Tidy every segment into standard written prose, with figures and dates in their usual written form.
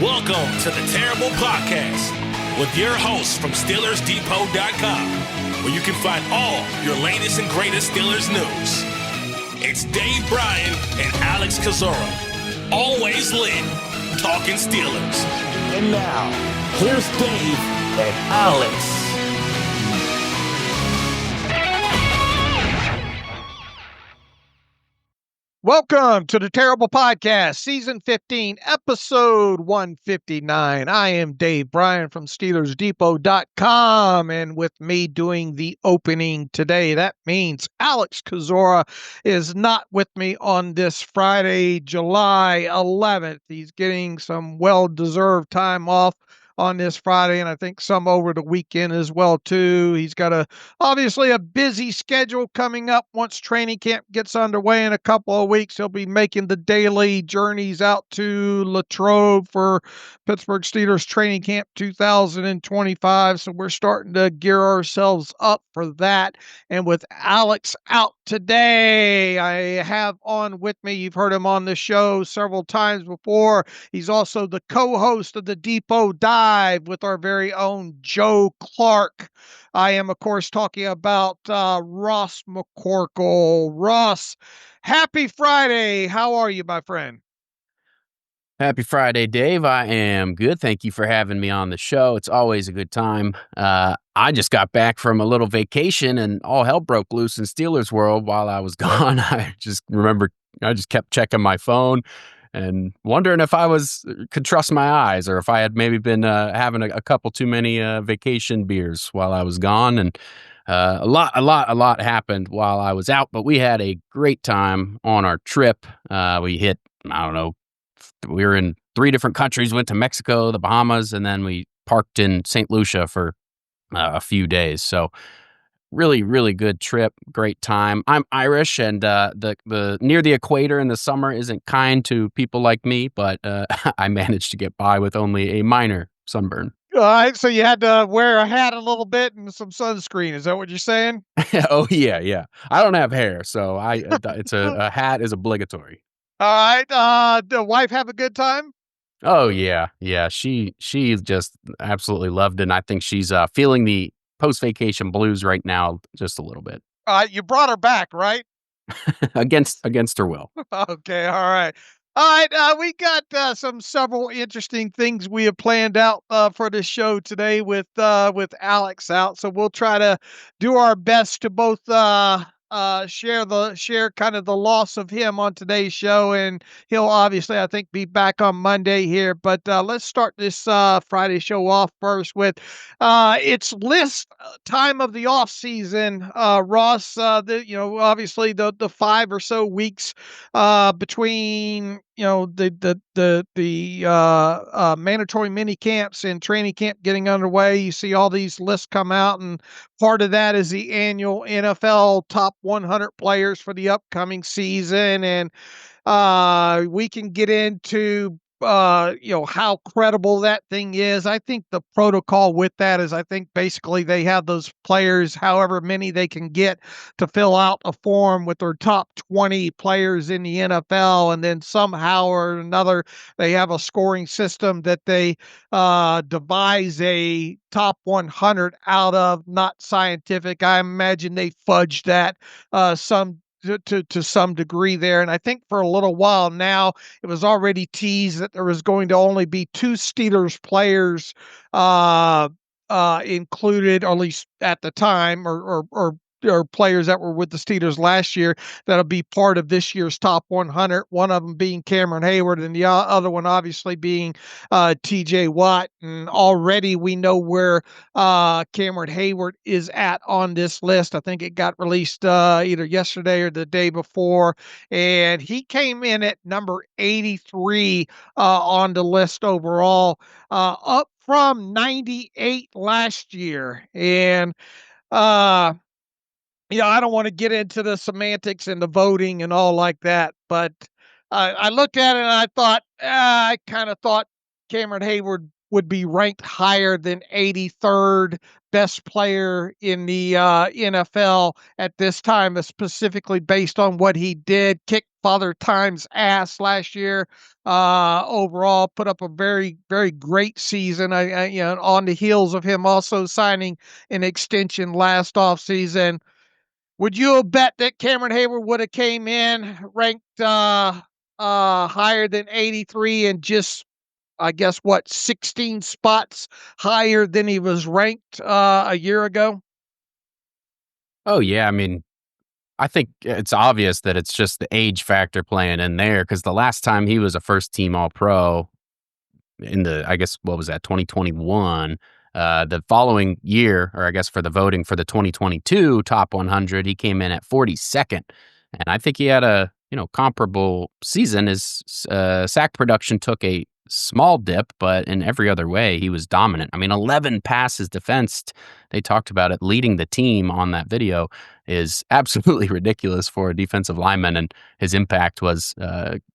Welcome to the Terrible Podcast with your hosts from SteelersDepot.com, where you can find all your latest and greatest Steelers news. It's Dave Bryan and Alex Kozora, always lit, talking Steelers. And now, here's Dave and Alex. Welcome to the Terrible Podcast, Season 15, Episode 159. I am Dave Bryan from SteelersDepot.com, and with me doing the opening today, that means Alex Kozora is not with me on this Friday, July 11th. He's getting some well-deserved time off on this Friday, and I think some over the weekend as well, too. He's got obviously a busy schedule coming up. Once training camp gets underway in a couple of weeks, he'll be making the daily journeys out to Latrobe for Pittsburgh Steelers training camp 2025. So we're starting to gear ourselves up for that. And with Alex out today, I have on with me, you've heard him on the show several times before. He's also the co-host of the Depot Dive with our very own Joe Clark. I am, of course, talking about Ross McCorkle. Ross, happy Friday. How are you, my friend? Happy Friday, Dave. I am good. Thank you for having me on the show. It's always a good time. I just got back from a little vacation and all hell broke loose in Steelers world while I was gone. I just kept checking my phone and wondering if I could trust my eyes or if I had maybe been having a couple too many vacation beers while I was gone. And a lot happened while I was out, but we had a great time on our trip. We hit, we were in 3 different countries, went to Mexico, the Bahamas, and then we parked in St. Lucia for a few days. So really, really good trip. Great time. I'm Irish, and the near the equator in the summer isn't kind to people like me, but I managed to get by with only a minor sunburn. All right, so you had to wear a hat a little bit and some sunscreen. Is that what you're saying? Oh, yeah. I don't have hair, so a hat is obligatory. All right. The wife have a good time? Oh, yeah. She just absolutely loved it, and I think she's feeling the post-vacation blues right now just a little bit. You brought her back, right? Against her will. Okay, all right. All right, we got several interesting things we have planned out for the show today with Alex out. So we'll try to do our best to both share kind of the loss of him on today's show, and he'll obviously, I think, be back on Monday here. But let's start this Friday show off first with it's list time of the offseason. Ross, obviously the 5 or so weeks between the mandatory mini camps and training camp getting underway. You see all these lists come out, and part of that is the annual NFL top 100 players for the upcoming season. And we can get into how credible that thing is. I think the protocol with that is, I think basically they have those players, however many they can get, to fill out a form with their top 20 players in the NFL. And then somehow or another, they have a scoring system that they devise a top 100 out of. Not scientific. I imagine they fudged that to some degree there. And I think for a little while now, it was already teased that there was going to only be 2 Steelers players included, or at least at the time, or players that were with the Steelers last year that'll be part of this year's top 100. One of them being Cameron Heyward, and the other one obviously being T.J. Watt. And already we know where Cameron Heyward is at on this list. I think it got released either yesterday or the day before, and he came in at number 83 on the list overall, up from 98 last year. And I don't want to get into the semantics and the voting and all like that, but I looked at it and I kind of thought Cameron Heyward would be ranked higher than 83rd best player in the NFL at this time, specifically based on what he did. Kick Father Time's ass last year. Overall, put up a very, very great season. On the heels of him also signing an extension last offseason. Would you have bet that Cameron Heyward would have came in ranked higher than 83 and just, I guess, 16 spots higher than he was ranked a year ago? Oh, yeah. I mean, I think it's obvious that it's just the age factor playing in there because the last time he was a first team All Pro in I guess, what was that, 2021? The following year, or I guess for the voting for the 2022 top 100, he came in at 42nd. And I think he had a, comparable season. His sack production took a small dip, but in every other way, he was dominant. I mean, 11 passes defensed. They talked about it. Leading the team on that video is absolutely ridiculous for a defensive lineman, and his impact was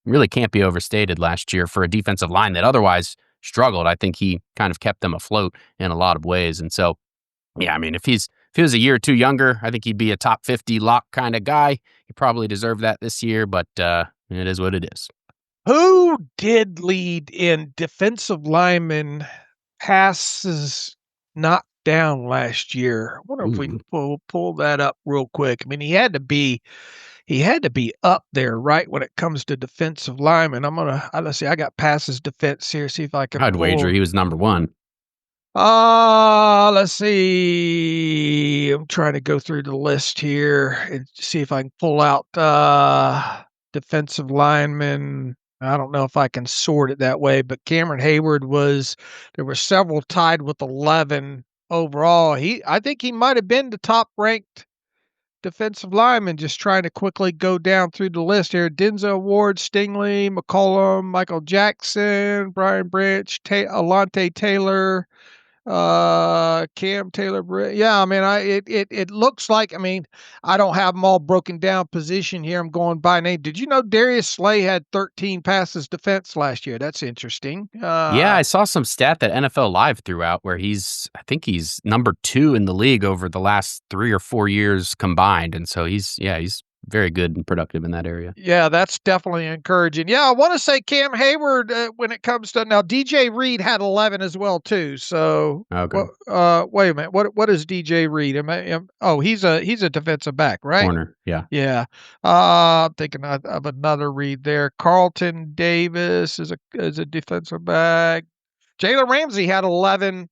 really can't be overstated last year for a defensive line that otherwise struggled. I think he kind of kept them afloat in a lot of ways. And so, yeah, I mean, if he was a year or two younger, I think he'd be a top 50 lock kind of guy. He probably deserved that this year, but it is what it is. Who did lead in defensive lineman passes knocked down last last year? I wonder if we can pull that up real quick. I mean, he had to be up there, right, when it comes to defensive linemen. Let's see. I got passes defense here. See if I can. I'd wager he was number one. Let's see. I'm trying to go through the list here and see if I can pull out defensive linemen. I don't know if I can sort it that way, but Cameron Heyward there were several tied with 11 overall. I think he might have been the top ranked defensive lineman. Just trying to quickly go down through the list here. Denzel Ward, Stingley, McCollum, Michael Jackson, Brian Branch, Alante Taylor, Cam Taylor. Yeah, I mean, it looks like, I mean, I don't have them all broken down position here. I'm going by name. Did you know Darius Slay had 13 passes defense last year? That's interesting. Yeah, I saw some stat that NFL Live threw out where I think he's number 2 in the league over the last 3 or 4 years combined. And so he's very good and productive in that area. Yeah, that's definitely encouraging. Yeah, I want to say Cam Heyward, when it comes to now, DJ Reed had 11 as well too. So, okay. Wait a minute. What is DJ Reed? He's a defensive back, right? Corner. Yeah. Yeah. I'm thinking of another Reed there. Carlton Davis is a defensive back. Jalen Ramsey had 11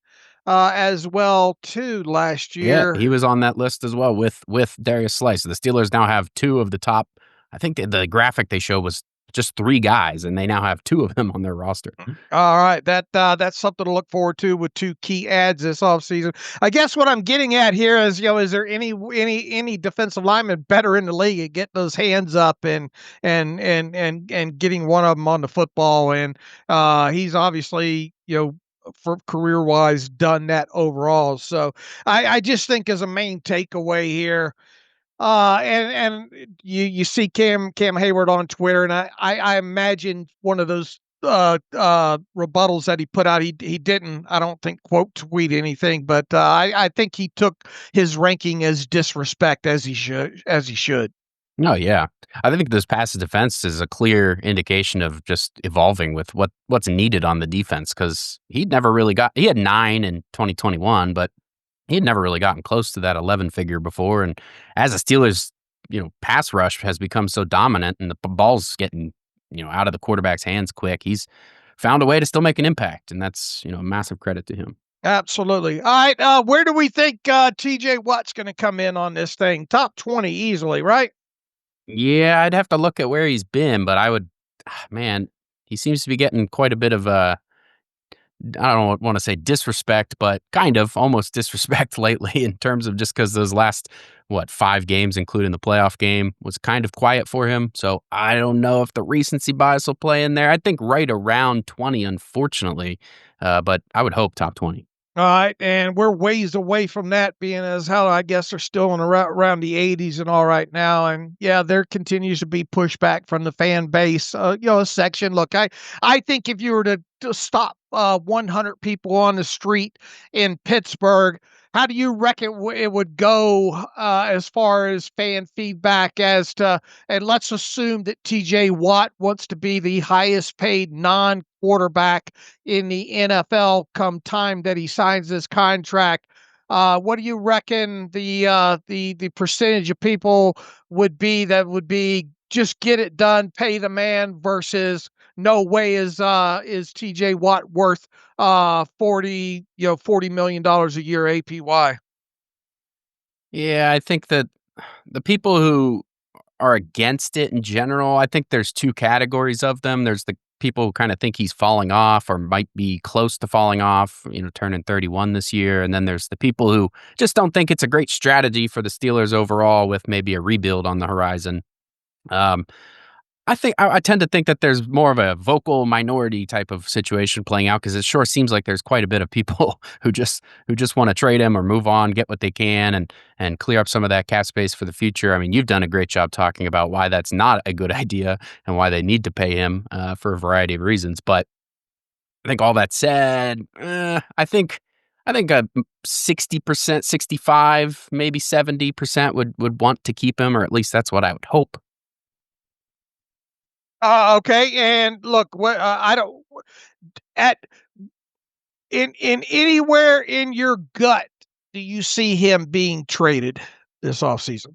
as well too last year. Yeah, he was on that list as well with Darius Slay. So the Steelers now have 2 of the top. I think the graphic they showed was just 3 guys, and they now have 2 of them on their roster. All right, that's something to look forward to with 2 key adds this offseason. I guess what I'm getting at here is, is there any defensive lineman better in the league at getting those hands up and getting one of them on the football? And he's obviously, for career-wise, done that overall. So I just think as a main takeaway here, and you see Cam Heyward on Twitter, and I imagine one of those rebuttals that he put out, he didn't, I don't think, quote tweet anything, but I think he took his ranking as disrespect as he should. No, yeah. I think this passes defense is a clear indication of just evolving with what's needed on the defense, because he had 9 in 2021, but he had never really gotten close to that 11 figure before. And as the Steelers, pass rush has become so dominant and the ball's getting, out of the quarterback's hands quick, he's found a way to still make an impact. And that's, a massive credit to him. Absolutely. All right. Where do we think T.J. Watt's going to come in on this thing? Top 20 easily, right? Yeah, I'd have to look at where he's been, but he seems to be getting quite a bit of I don't want to say disrespect, but kind of almost disrespect lately in terms of just because those last, 5 games, including the playoff game, was kind of quiet for him. So I don't know if the recency bias will play in there. I think right around 20, unfortunately, but I would hope top 20. All right, and we're ways away from that, being as how I guess they're still in around the 80s and all right now. And yeah, there continues to be pushback from the fan base, section. Look, I think if you were to stop 100 people on the street in Pittsburgh, how do you reckon it would go as far as fan feedback as to, and let's assume that TJ Watt wants to be the highest paid non-quarterback in the NFL come time that he signs this contract. What do you reckon the percentage of people would be that would be just get it done, pay the man versus no way is TJ Watt worth $40 million a year APY? Yeah, I think that the people who are against it in general, I think there's two categories of them. There's the people who kind of think he's falling off or might be close to falling off, turning 31 this year. And then there's the people who just don't think it's a great strategy for the Steelers overall with maybe a rebuild on the horizon. I think I tend to think that there's more of a vocal minority type of situation playing out because it sure seems like there's quite a bit of people who just want to trade him or move on, get what they can, and clear up some of that cap space for the future. I mean, you've done a great job talking about why that's not a good idea and why they need to pay him for a variety of reasons. But I think all that said, I think a 60%, 65, maybe 70% would want to keep him, or at least that's what I would hope. Okay, and look, what I don't at in anywhere in your gut do you see him being traded this offseason?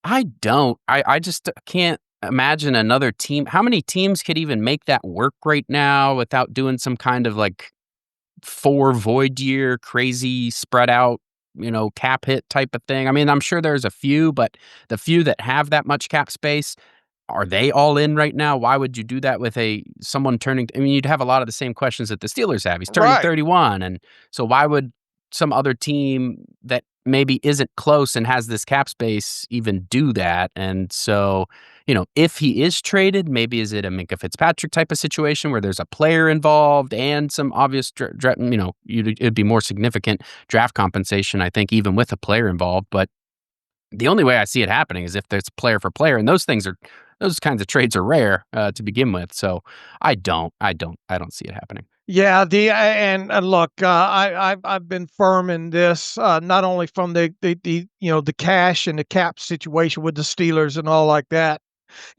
I don't. I just can't imagine another team. How many teams could even make that work right now without doing some kind of like 4 void year crazy spread out, cap hit type of thing? I mean, I'm sure there's a few, but the few that have that much cap space, are they all in right now? Why would you do that with someone turning? I mean, you'd have a lot of the same questions that the Steelers have. He's turning Right. 31, and so why would some other team that maybe isn't close and has this cap space even do that? And so, if he is traded, maybe is it a Minkah Fitzpatrick type of situation where there's a player involved and some obvious, it'd be more significant draft compensation, I think, even with a player involved. But the only way I see it happening is if there's player for player, and those kinds of trades are rare to begin with. So I don't see it happening. Yeah, and look, I've been firm in this, not only from the cash and the cap situation with the Steelers and all like that.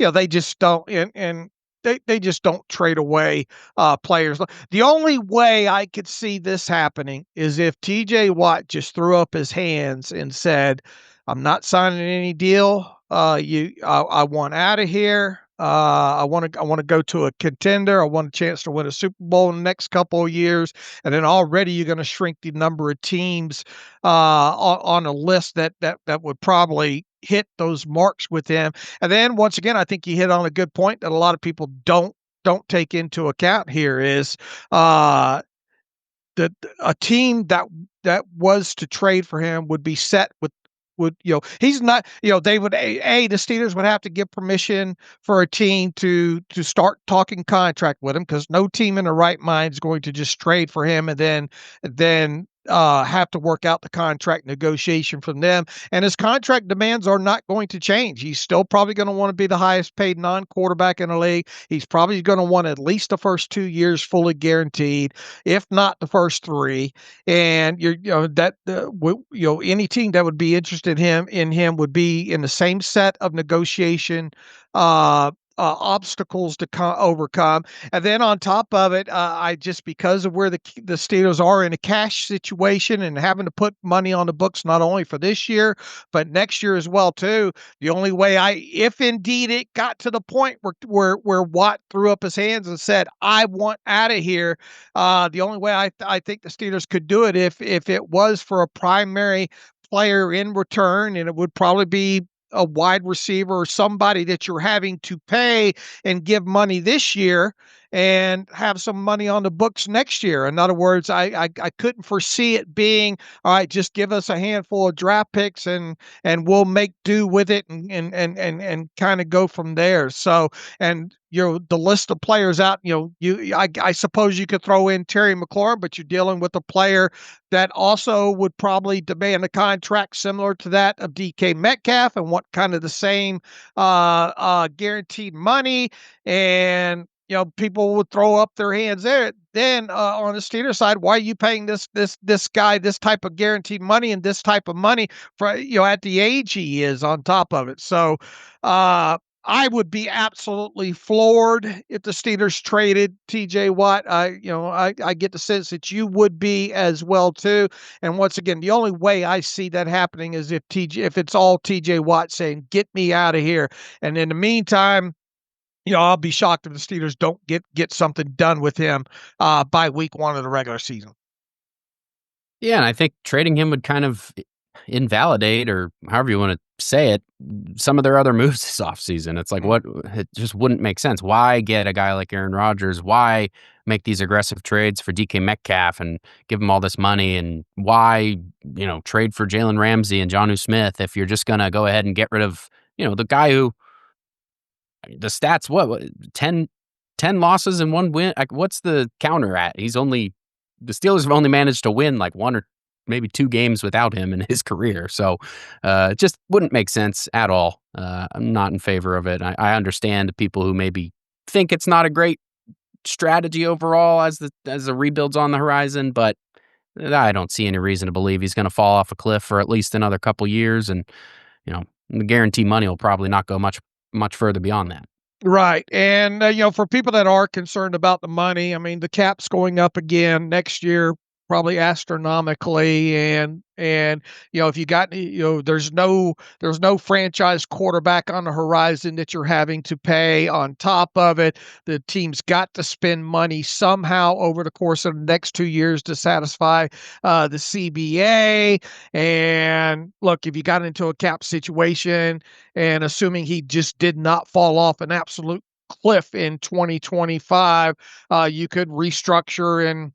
They just don't, and they just don't trade away players. The only way I could see this happening is if TJ Watt just threw up his hands and said, "I'm not signing any deal. I want out of here. I want to go to a contender. I want a chance to win a Super Bowl in the next couple of years." And then already you're going to shrink the number of teams on a list that would probably hit those marks with him. And then once again, I think you hit on a good point that a lot of people don't take into account here is that a team that was to trade for him would be set with he's not, they would the Steelers would have to give permission for a team to start talking contract with him, because no team in the right mind is going to just trade for him and then have to work out the contract negotiation from them. And his contract demands are not going to change. He's still probably going to want to be the highest paid non-quarterback in the league. He's probably going to want at least the first 2 years fully guaranteed, if not the first 3. And any team that would be interested in him would be in the same set of negotiation obstacles to overcome. And then on top of it, I just, because of where the Steelers are in a cash situation and having to put money on the books not only for this year but next year as well too, the only way if indeed it got to the point where Watt threw up his hands and said, "I want out of here," the only way I think the Steelers could do it if it was for a primary player in return, and it would probably be a wide receiver or somebody that you're having to pay and give money this year and have some money on the books next year. In other words, I couldn't foresee it being, all right, just give us a handful of draft picks and we'll make do with it and kind of go from there. So, and the list of players out, I suppose you could throw in Terry McLaurin, but you're dealing with a player that also would probably demand a contract similar to that of DK Metcalf and want kind of the same guaranteed money. And people would throw up their hands there. Then on the Steelers side, why are you paying this guy this type of guaranteed money and this type of money for at the age he is on top of it? So I would be absolutely floored if the Steelers traded T.J. Watt. I get the sense that you would be as well too. And once again, the only way I see that happening is if it's all T.J. Watt saying, "Get me out of here." And in the meantime, I'll be shocked if the Steelers don't get something done with him by week 1 of the regular season. Yeah, and I think trading him would kind of invalidate, or however you want to say it, some of their other moves this offseason. It's like, it just wouldn't make sense. Why get a guy like Aaron Rodgers? Why make these aggressive trades for DK Metcalf and give him all this money? And why, trade for Jalen Ramsey and Jonnu Smith if you're just going to go ahead and get rid of, the guy who, the stats, what 10 losses and 1 win? Like, what's the counter at? The Steelers have only managed to win like 1 or maybe 2 games without him in his career. So it just wouldn't make sense at all. I'm not in favor of it. I understand people who maybe think it's not a great strategy overall as the rebuild's on the horizon, but I don't see any reason to believe he's going to fall off a cliff for at least another couple years. And, the guarantee money will probably not go much further beyond that. Right. And, for people that are concerned about the money, I mean, the cap's going up again next year, probably astronomically. And if you got, there's no franchise quarterback on the horizon that you're having to pay on top of it. The team's got to spend money somehow over the course of the next 2 years to satisfy the CBA. And look, if you got into a cap situation, and assuming he just did not fall off an absolute cliff in 2025, you could restructure and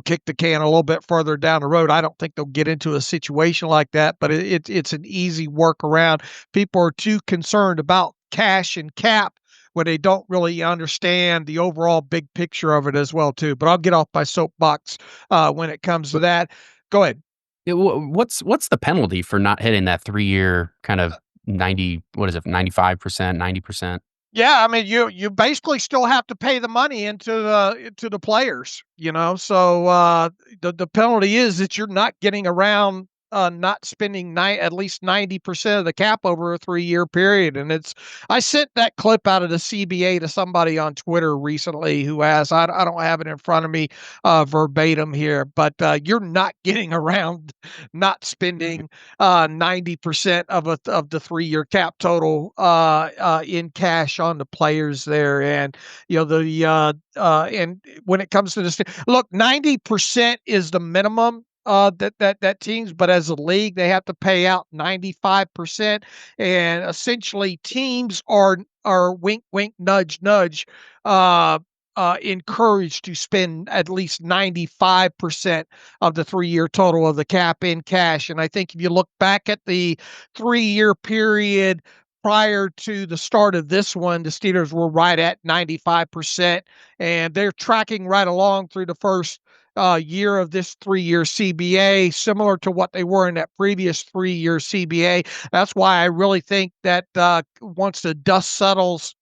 kick the can a little bit further down the road. I don't think they'll get into a situation like that, but it's an easy workaround. People are too concerned about cash and cap when they don't really understand the overall big picture of it as well too. But I'll get off my soapbox when it comes to that. Go ahead. What's the penalty for not hitting that 3-year kind of 90? What is it? 95%, 90%? Yeah, I mean, you basically still have to pay the money into the players, So the penalty is that you're not getting around not spending at least 90% of the cap over a 3-year period. And I sent that clip out of the CBA to somebody on Twitter recently who asked, I don't have it in front of me verbatim here, but you're not getting around not spending 90% of the 3-year cap total in cash on the players there. And and when it comes to this, look, 90% is the minimum that teams, but as a league, they have to pay out 95%. And essentially teams are wink, wink, nudge, nudge, encouraged to spend at least 95% of the 3-year total of the cap in cash. And I think if you look back at the 3-year period prior to the start of this one, the Steelers were right at 95%, and they're tracking right along through the first year of this 3-year CBA, similar to what they were in that previous 3-year CBA. That's why I really think that once the dust settles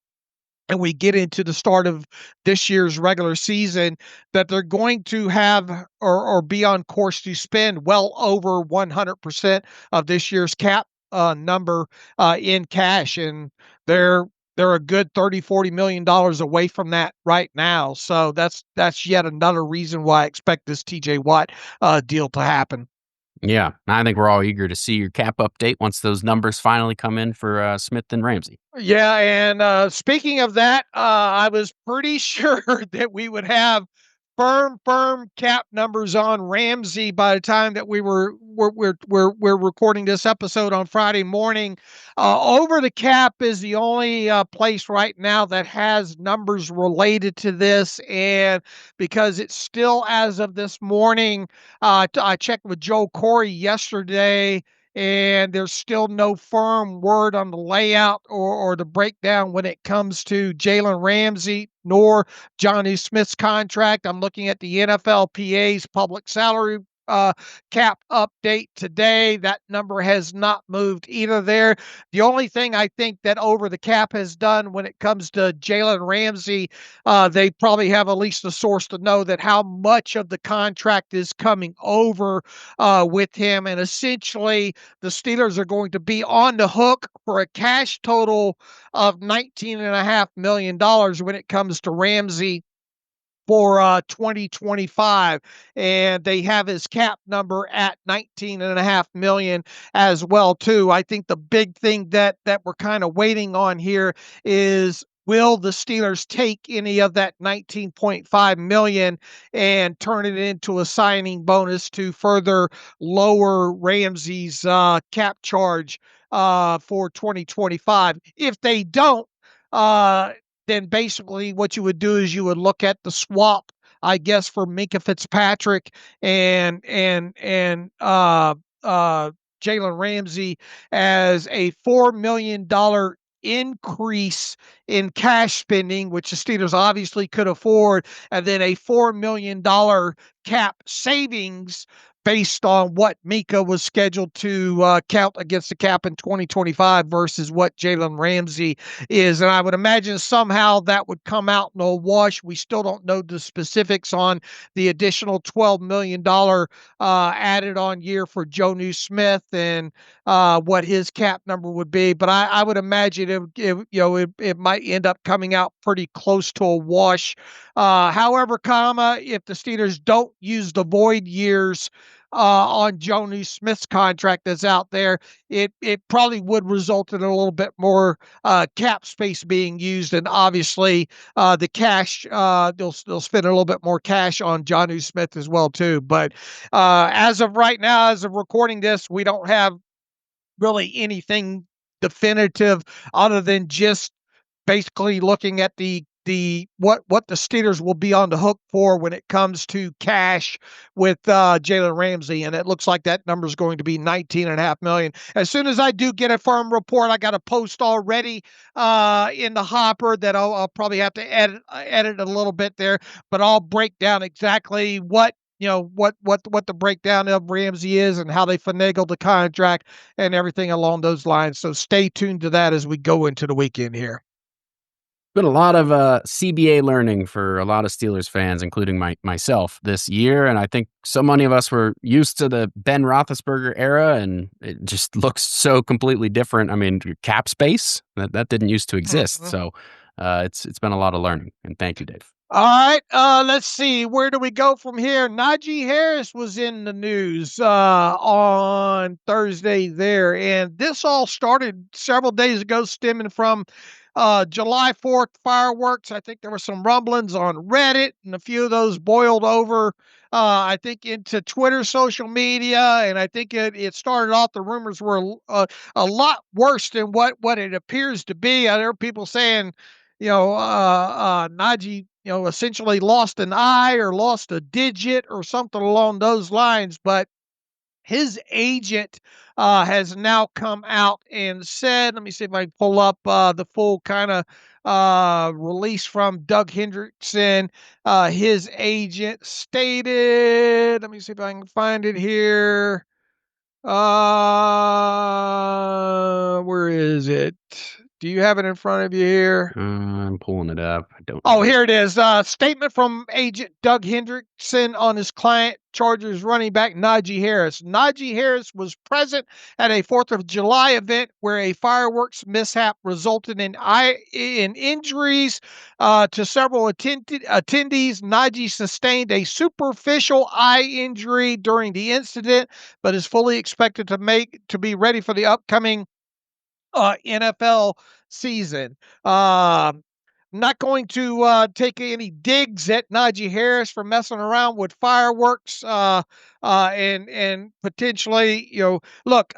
and we get into the start of this year's regular season, that they're going to have or be on course to spend well over 100% of this year's cap number in cash. And they're a good $30-40 million away from that right now. So that's yet another reason why I expect this TJ Watt deal to happen. Yeah, I think we're all eager to see your cap update once those numbers finally come in for Smith and Ramsey. Yeah, and speaking of that, I was pretty sure that we would have firm cap numbers on Ramsey by the time that we're recording this episode on Friday morning. Over the cap is the only place right now that has numbers related to this, and because it's still as of this morning, I checked with Joe Corey yesterday, and there's still no firm word on the layout or the breakdown when it comes to Jalen Ramsey nor Jonnu Smith's contract. I'm looking at the NFLPA's public salary cap update today. That number has not moved either there. The only thing I think that over the cap has done when it comes to Jalen Ramsey, they probably have at least a source to know that how much of the contract is coming over with him. And essentially, the Steelers are going to be on the hook for a cash total of $19.5 million when it comes to Ramsey for 2025, and they have his cap number at 19.5 million as well too. I think the big thing that we're kind of waiting on here is, will the Steelers take any of that 19.5 million and turn it into a signing bonus to further lower Ramsey's cap charge for 2025? If they don't, then basically what you would do is you would look at the swap, I guess, for Minka Fitzpatrick and Jalen Ramsey as a $4 million increase in cash spending, which the Steelers obviously could afford, and then a $4 million cap savings based on what Mika was scheduled to count against the cap in 2025 versus what Jalen Ramsey is. And I would imagine somehow that would come out in a wash. We still don't know the specifics on the additional $12 million added on year for Jonnu Smith and what his cap number would be. But I would imagine it might end up coming out pretty close to a wash. However, if the Steelers don't use the void years on Jonnu Smith's contract that's out there, it probably would result in a little bit more cap space being used, and obviously the cash they'll spend a little bit more cash on Jonnu Smith as well too. But as of right now, as of recording this, we don't have really anything definitive other than just basically looking at what the Steelers will be on the hook for when it comes to cash with Jalen Ramsey, and it looks like that number is going to be $19.5 million. As soon as I do get a firm report, I got a post already in the hopper that I'll probably have to edit a little bit there, but I'll break down exactly what the breakdown of Ramsey is and how they finagled the contract and everything along those lines. So stay tuned to that as we go into the weekend here. Been a lot of CBA learning for a lot of Steelers fans, including myself this year. And I think so many of us were used to the Ben Roethlisberger era, and it just looks so completely different. I mean, cap space, that didn't used to exist. Mm-hmm. So it's been a lot of learning. And thank you, Dave. All right, let's see. Where do we go from here? Najee Harris was in the news on Thursday there, and this all started several days ago, stemming from July 4th fireworks. I think there were some rumblings on Reddit, and a few of those boiled over, I think, into Twitter, social media, and I think it started off, the rumors were a lot worse than what it appears to be. There are people saying, Najee, essentially lost an eye or lost a digit or something along those lines, but his agent has now come out and said, let me see if I can pull up the full kind of release from Doug Hendrickson. His agent stated, let me see if I can find it here. Where is it? Do you have it in front of you here? I'm pulling it up. I don't. Oh, here it is. Statement from agent Doug Hendrickson on his client, Chargers running back Naji Harris. Naji Harris was present at a 4th of July event where a fireworks mishap resulted in injuries to several attendees. Naji sustained a superficial eye injury during the incident, but is fully expected to be ready for the upcoming NFL season. Not going to take any digs at Naji Harris for messing around with fireworks and potentially, look,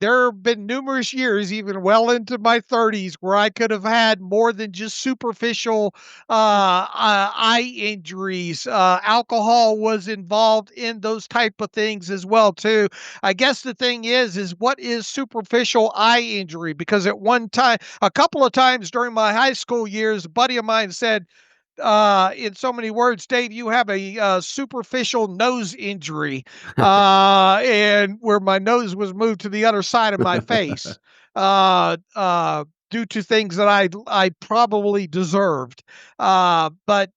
there have been numerous years, even well into my 30s, where I could have had more than just superficial eye injuries. Alcohol was involved in those type of things as well, too. I guess the thing is what is superficial eye injury? Because at one time, a couple of times during my high school years, a buddy of mine said, in so many words, Dave, you have a superficial nose injury, and where my nose was moved to the other side of my face, due to things that I probably deserved. But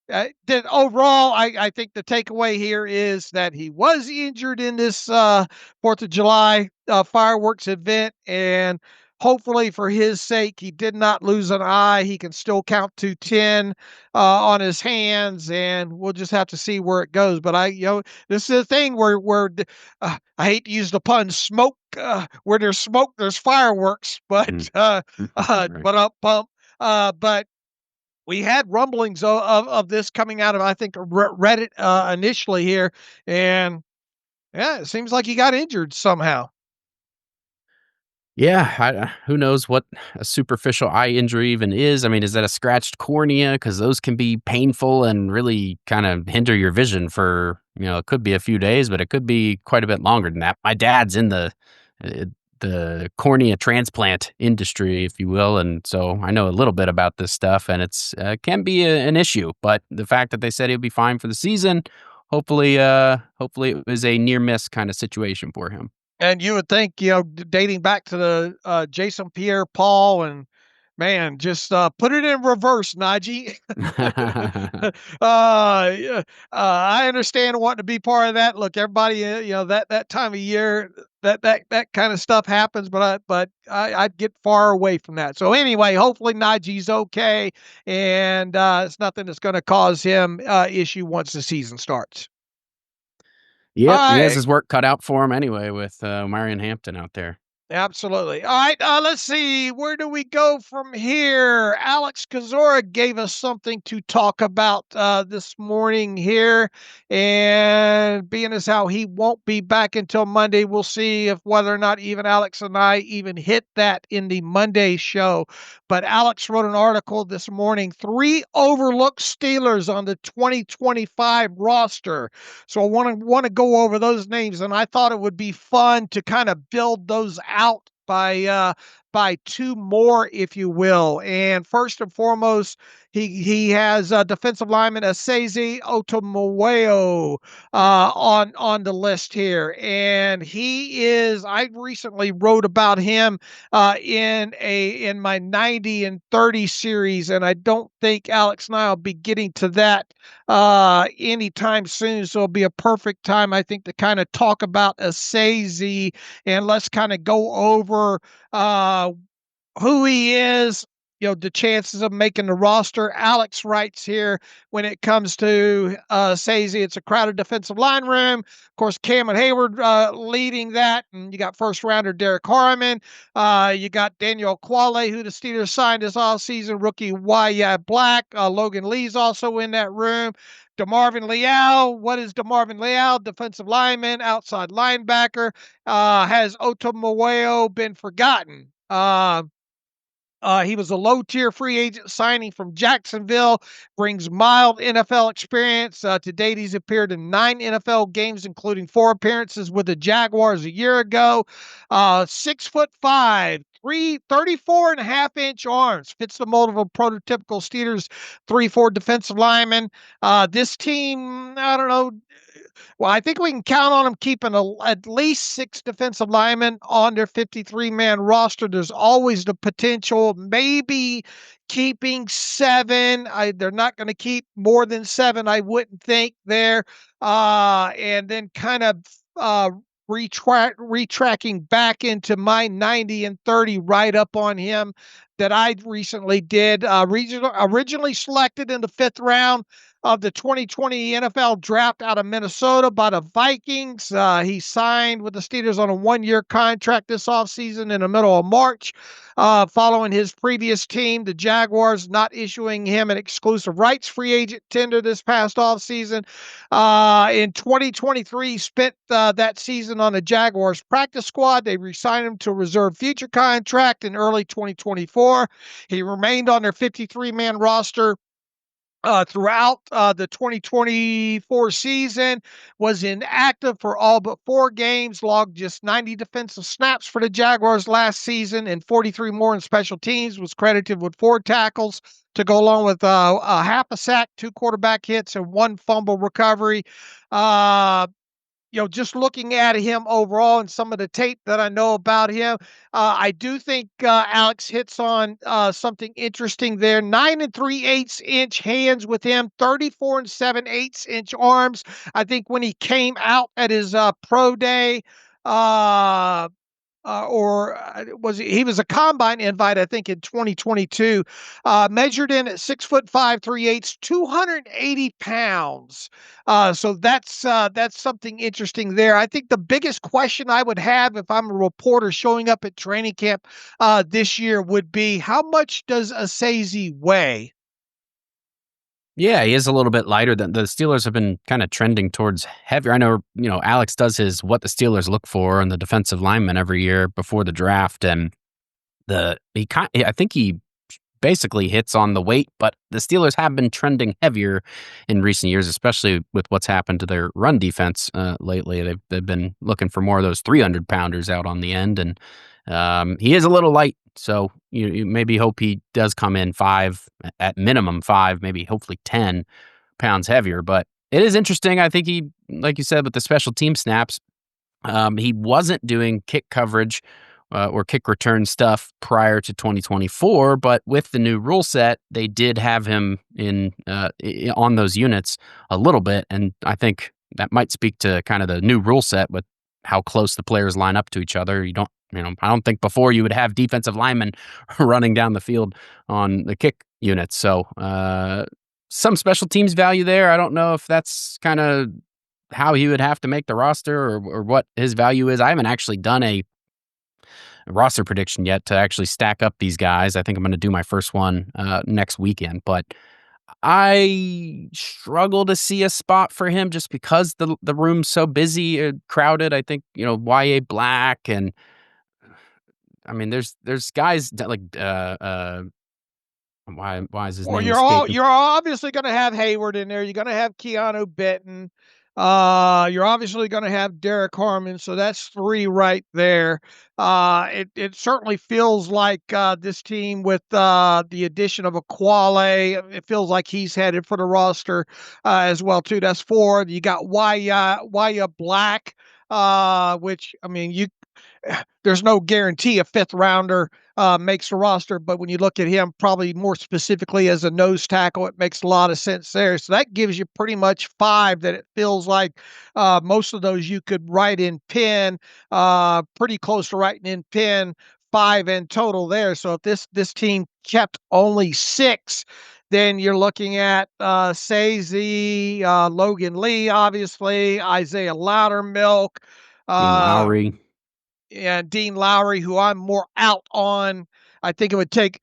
then overall, I think the takeaway here is that he was injured in this 4th of July fireworks event, and hopefully for his sake, he did not lose an eye. He can still count to 10 on his hands, and we'll just have to see where it goes. But this is a thing where I hate to use the pun, smoke. Where there's smoke, there's fireworks. But Right. but we had rumblings of this coming out of, I think, Reddit initially here, and yeah, it seems like he got injured somehow. Yeah, who knows what a superficial eye injury even is? I mean, is that a scratched cornea? Because those can be painful and really kind of hinder your vision for, it could be a few days, but it could be quite a bit longer than that. My dad's in uh, the cornea transplant industry, if you will, and so I know a little bit about this stuff, and it's can be an issue. But the fact that they said he'll be fine for the season, hopefully it was a near miss kind of situation for him. And you would think, dating back to the Jason Pierre-Paul, and man, just put it in reverse, Naji. Yeah, I understand wanting to be part of that. Look, everybody, that time of year, that kind of stuff happens, but I'd get far away from that. So anyway, hopefully Najee's okay, and it's nothing that's going to cause him issue once the season starts. All Yep, he has right. his work cut out for him anyway with Marion Hampton out there. Absolutely. All right, let's see. Where do we go from here? Alex Kozora gave us something to talk about this morning here, and being as how he won't be back until Monday, we'll see if whether or not even Alex and I even hit that in the Monday show. But Alex wrote an article this morning: 3 overlooked Steelers on the 2025 roster. So I want to go over those names, and I thought it would be fun to kind of build those out by 2 more, if you will. And first and foremost, he has defensive lineman Asezi Otomoeo on the list here, and he is. I recently wrote about him in my 90 and 30 series, and I don't think Alex and I will be getting to that anytime soon. So it'll be a perfect time, I think, to kind of talk about Asezi, and let's kind of go over who he is, the chances of making the roster. Alex writes here, when it comes to Asezi, it's a crowded defensive line room. Of course, Cameron Heyward leading that, and you got first rounder Derek Harmon. You got Daniel Quale, who the Steelers signed this offseason, rookie Wyatt Black. Logan Lee's also in that room. DeMarvin Leal. What is DeMarvin Leal? Defensive lineman, outside linebacker. Has Otomoeo been forgotten? He was a low-tier free agent signing from Jacksonville, brings mild NFL experience. To date, he's appeared in 9 NFL games, including 4 appearances with the Jaguars a year ago. 6'5", 34.5-inch arms. Fits the mold of a prototypical Steelers 3-4 defensive lineman. This team, I don't know. Well, I think we can count on them keeping at least 6 defensive linemen on their 53-man roster. There's always the potential, maybe keeping 7. They're not going to keep more than 7, I wouldn't think there. And then kind of retracking back into my 90 and 30 write up on him that I recently did. Originally selected in the 5th round of the 2020 NFL draft out of Minnesota by the Vikings. He signed with the Steelers on a 1-year contract this offseason in the middle of March, following his previous team, the Jaguars, not issuing him an exclusive rights free agent tender this past offseason. In 2023, spent that season on the Jaguars practice squad. They re-signed him to a reserve future contract in early 2024. He remained on their 53-man roster throughout the 2024 season, was inactive for all but 4 games, logged just 90 defensive snaps for the Jaguars last season and 43 more in special teams, was credited with 4 tackles to go along with a half a sack, 2 quarterback hits, and 1 fumble recovery. Just looking at him overall and some of the tape that I know about him, I do think Alex hits on something interesting there. 9 3/8-inch hands with him, 34 7/8-inch arms. I think when he came out at his pro day, he was a combine invite, I think, in 2022, measured in at 6'5", 3/8", 280 pounds. So that's something interesting there. I think the biggest question I would have if I'm a reporter showing up at training camp this year would be, how much does Asazi weigh? Yeah, he is a little bit lighter than the Steelers have been kind of trending towards heavier. I know, Alex does his what the Steelers look for in the defensive lineman every year before the draft, and I think he basically hits on the weight, but the Steelers have been trending heavier in recent years, especially with what's happened to their run defense lately. They've been looking for more of those 300-pounders out on the end, and he is a little light. So you maybe hope he does come in 5, at minimum 5, maybe hopefully 10 pounds heavier. But it is interesting. I think he, like you said, with the special team snaps, he wasn't doing kick coverage or kick return stuff prior to 2024. But with the new rule set, they did have him in on those units a little bit. And I think that might speak to kind of the new rule set with how close the players line up to each other. I don't think before you would have defensive linemen running down the field on the kick units. So some special teams value there. I don't know if that's kind of how he would have to make the roster or what his value is. I haven't actually done a roster prediction yet to actually stack up these guys. I think I'm going to do my first one next weekend, but I struggle to see a spot for him just because the room's so busy, crowded. I think, YA Black and I mean, there's guys that like why is his Well, name escaping? you're obviously going to have Heyward in there. You're going to have Keanu Benton. You're obviously going to have Derek Harmon. So that's 3 right there. It certainly feels like this team with the addition of Aquale, it feels like he's headed for the roster as well too. That's 4. You got Waya Black, which I mean there's no guarantee a 5th rounder makes the roster, but when you look at him probably more specifically as a nose tackle, it makes a lot of sense there. So that gives you pretty much 5 that it feels like most of those you could write in pen, pretty close to writing in pen, 5 in total there. So if this team kept only 6, then you're looking at Sazy, Logan Lee, obviously, Isaiah Loudermilk, Dean Lowry. and Dean Lowry, who I'm more out on. I think it would take.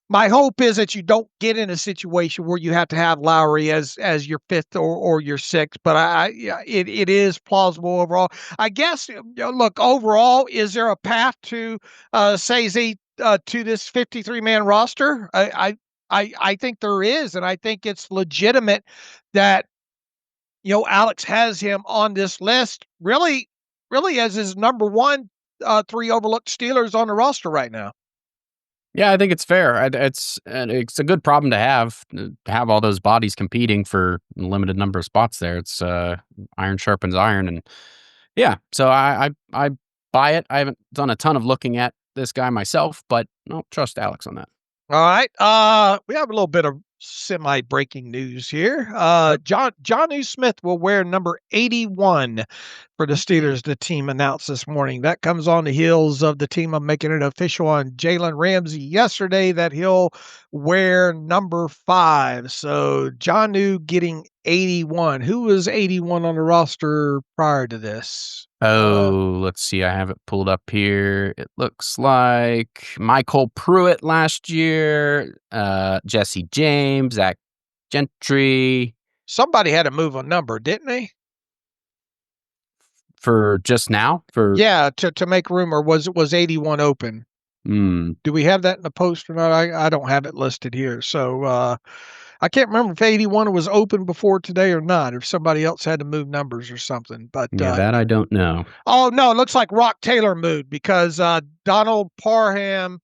My hope is that you don't get in a situation where you have to have Lowry as your 5th or your 6th. But it is plausible overall. I guess. Look, overall, is there a path to Sazy to this 53-man roster? I think there is, and I think it's legitimate that Alex has him on this list. Really as his number 1. 3 overlooked Steelers on the roster right now. Yeah, I think it's fair. It's a good problem to have all those bodies competing for a limited number of spots there. It's iron sharpens iron, and yeah. So I buy it. I haven't done a ton of looking at this guy myself, but I'll trust Alex on that. All right. We have a little bit of semi-breaking news here. Jonnu Smith will wear number 81 for the Steelers, the team announced this morning. That comes on the heels of the team making it official on Jalen Ramsey yesterday that he'll wear number 5. So Jonnu getting 81. Who was 81 on the roster prior to this? Let's see. I have it pulled up here. It looks like Michael Pruitt last year, Jesse James, Zach Gentry. Somebody had to move a number, didn't they? For just now? To make room, or was 81 open? Do we have that in the post or not? I don't have it listed here. So I can't remember if 81 was open before today or not, if somebody else had to move numbers or something. But Yeah, that I don't know. oh no, it looks like Rock Taylor moved because Donald Parham,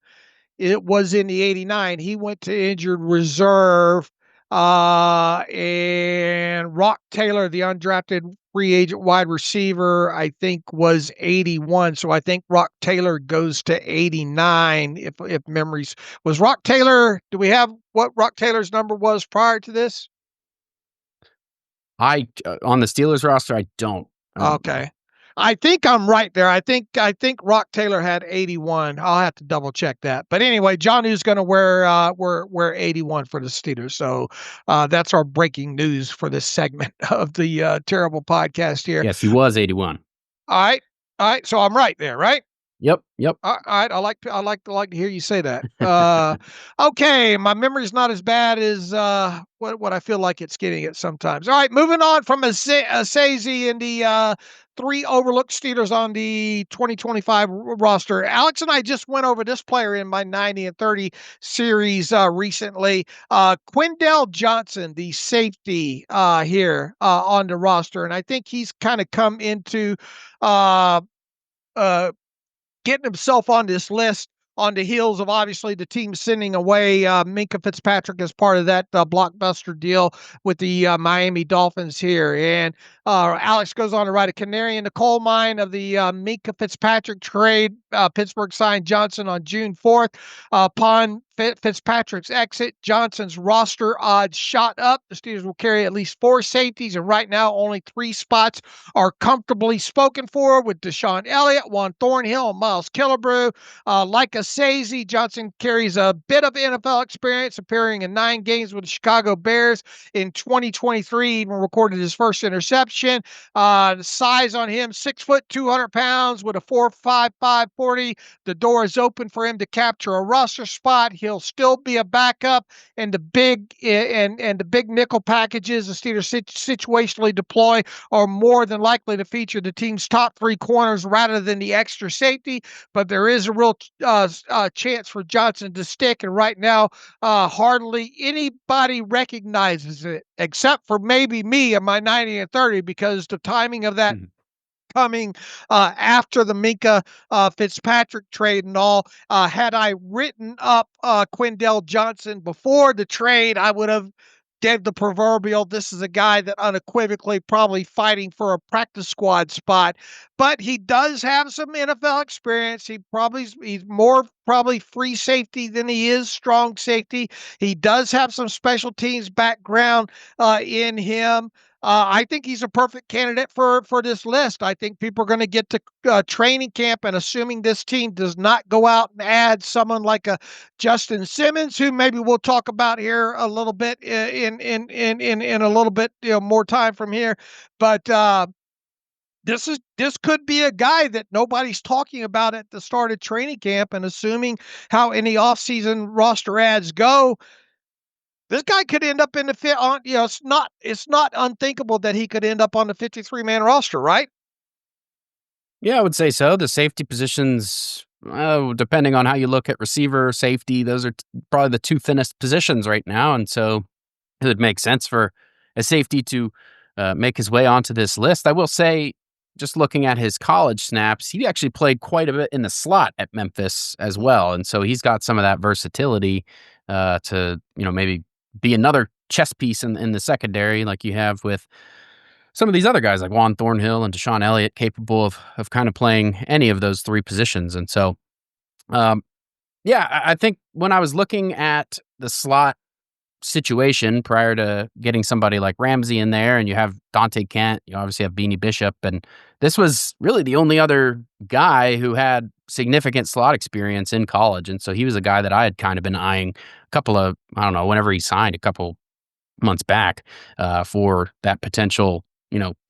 it was in the 89. He went to injured reserve. And Rock Taylor, the undrafted free agent wide receiver, I think was 81. So I think Rock Taylor goes to 89. If memories was Rock Taylor. Do we have what Rock Taylor's number was prior to this? I on the Steelers roster, I don't. Okay. I think I'm right there. I think Rock Taylor had 81. I'll have to double check that. But anyway, Jonnu's going to wear 81 for the Steelers. So that's our breaking news for this segment of the terrible podcast here. Yes, he was 81. All right. So I'm right there, right? Yep. All right. I like to hear you say that. Okay. My memory's not as bad as what I feel like it's getting at sometimes. All right. Moving on from Asazi and the 3 overlooked Steelers on the 2025 roster. Alex and I just went over this player in my 90 and 30 series recently. Quindell Johnson, the safety here on the roster. And I think he's kind of come into getting himself on this list on the heels of obviously the team sending away Minkah Fitzpatrick as part of that blockbuster deal with the Miami Dolphins here. And Alex goes on to write, a canary in the coal mine of the Minkah Fitzpatrick trade. Pittsburgh signed Johnson on June 4th. Upon Fitzpatrick's exit, Johnson's roster odds shot up. The Steelers will carry at least 4 safeties, and right now only 3 spots are comfortably spoken for with Deshaun Elliott, Juan Thornhill, and Miles Killebrew. Like Asazi, Johnson carries a bit of NFL experience, appearing in 9 games with the Chicago Bears in 2023, even recorded his first interception. The size on him, 6 foot, 200 pounds with a 4.55 40. The door is open for him to capture a roster spot. He'll still be a backup, and the big and the big nickel packages the Steelers situationally deploy are more than likely to feature the team's top 3 corners rather than the extra safety. But there is a real chance for Johnson to stick, and right now hardly anybody recognizes it except for maybe me and my 90 and 30, because the timing of that coming after the Minkah Fitzpatrick trade and all. Had I written up Quindell Johnson before the trade, I would have gave the proverbial, this is a guy that unequivocally probably fighting for a practice squad spot. But he does have some NFL experience. He's more probably free safety than he is strong safety. He does have some special teams background in him. I think he's a perfect candidate for this list. I think people are going to get to training camp, and assuming this team does not go out and add someone like a Justin Simmons, who maybe we'll talk about here a little bit in a little bit more time from here. But this could be a guy that nobody's talking about at the start of training camp, and assuming how any offseason roster ads go, this guy could end up in the fit on, it's not unthinkable that he could end up on the 53-man roster, right? Yeah, I would say so. The safety positions, depending on how you look at receiver, safety, those are probably the 2 thinnest positions right now. And so it would make sense for a safety to make his way onto this list. I will say, just looking at his college snaps, he actually played quite a bit in the slot at Memphis as well. And so he's got some of that versatility to, maybe be another chess piece in the secondary, like you have with some of these other guys like Juan Thornhill and Deshaun Elliott, capable of kind of playing any of those 3 positions. And so, I think when I was looking at the slot situation prior to getting somebody like Ramsey in there, and you have Dante Kent, you obviously have Beanie Bishop, and this was really the only other guy who had significant slot experience in college. And so he was a guy that I had kind of been eyeing a couple of, whenever he signed a couple months back for that potential,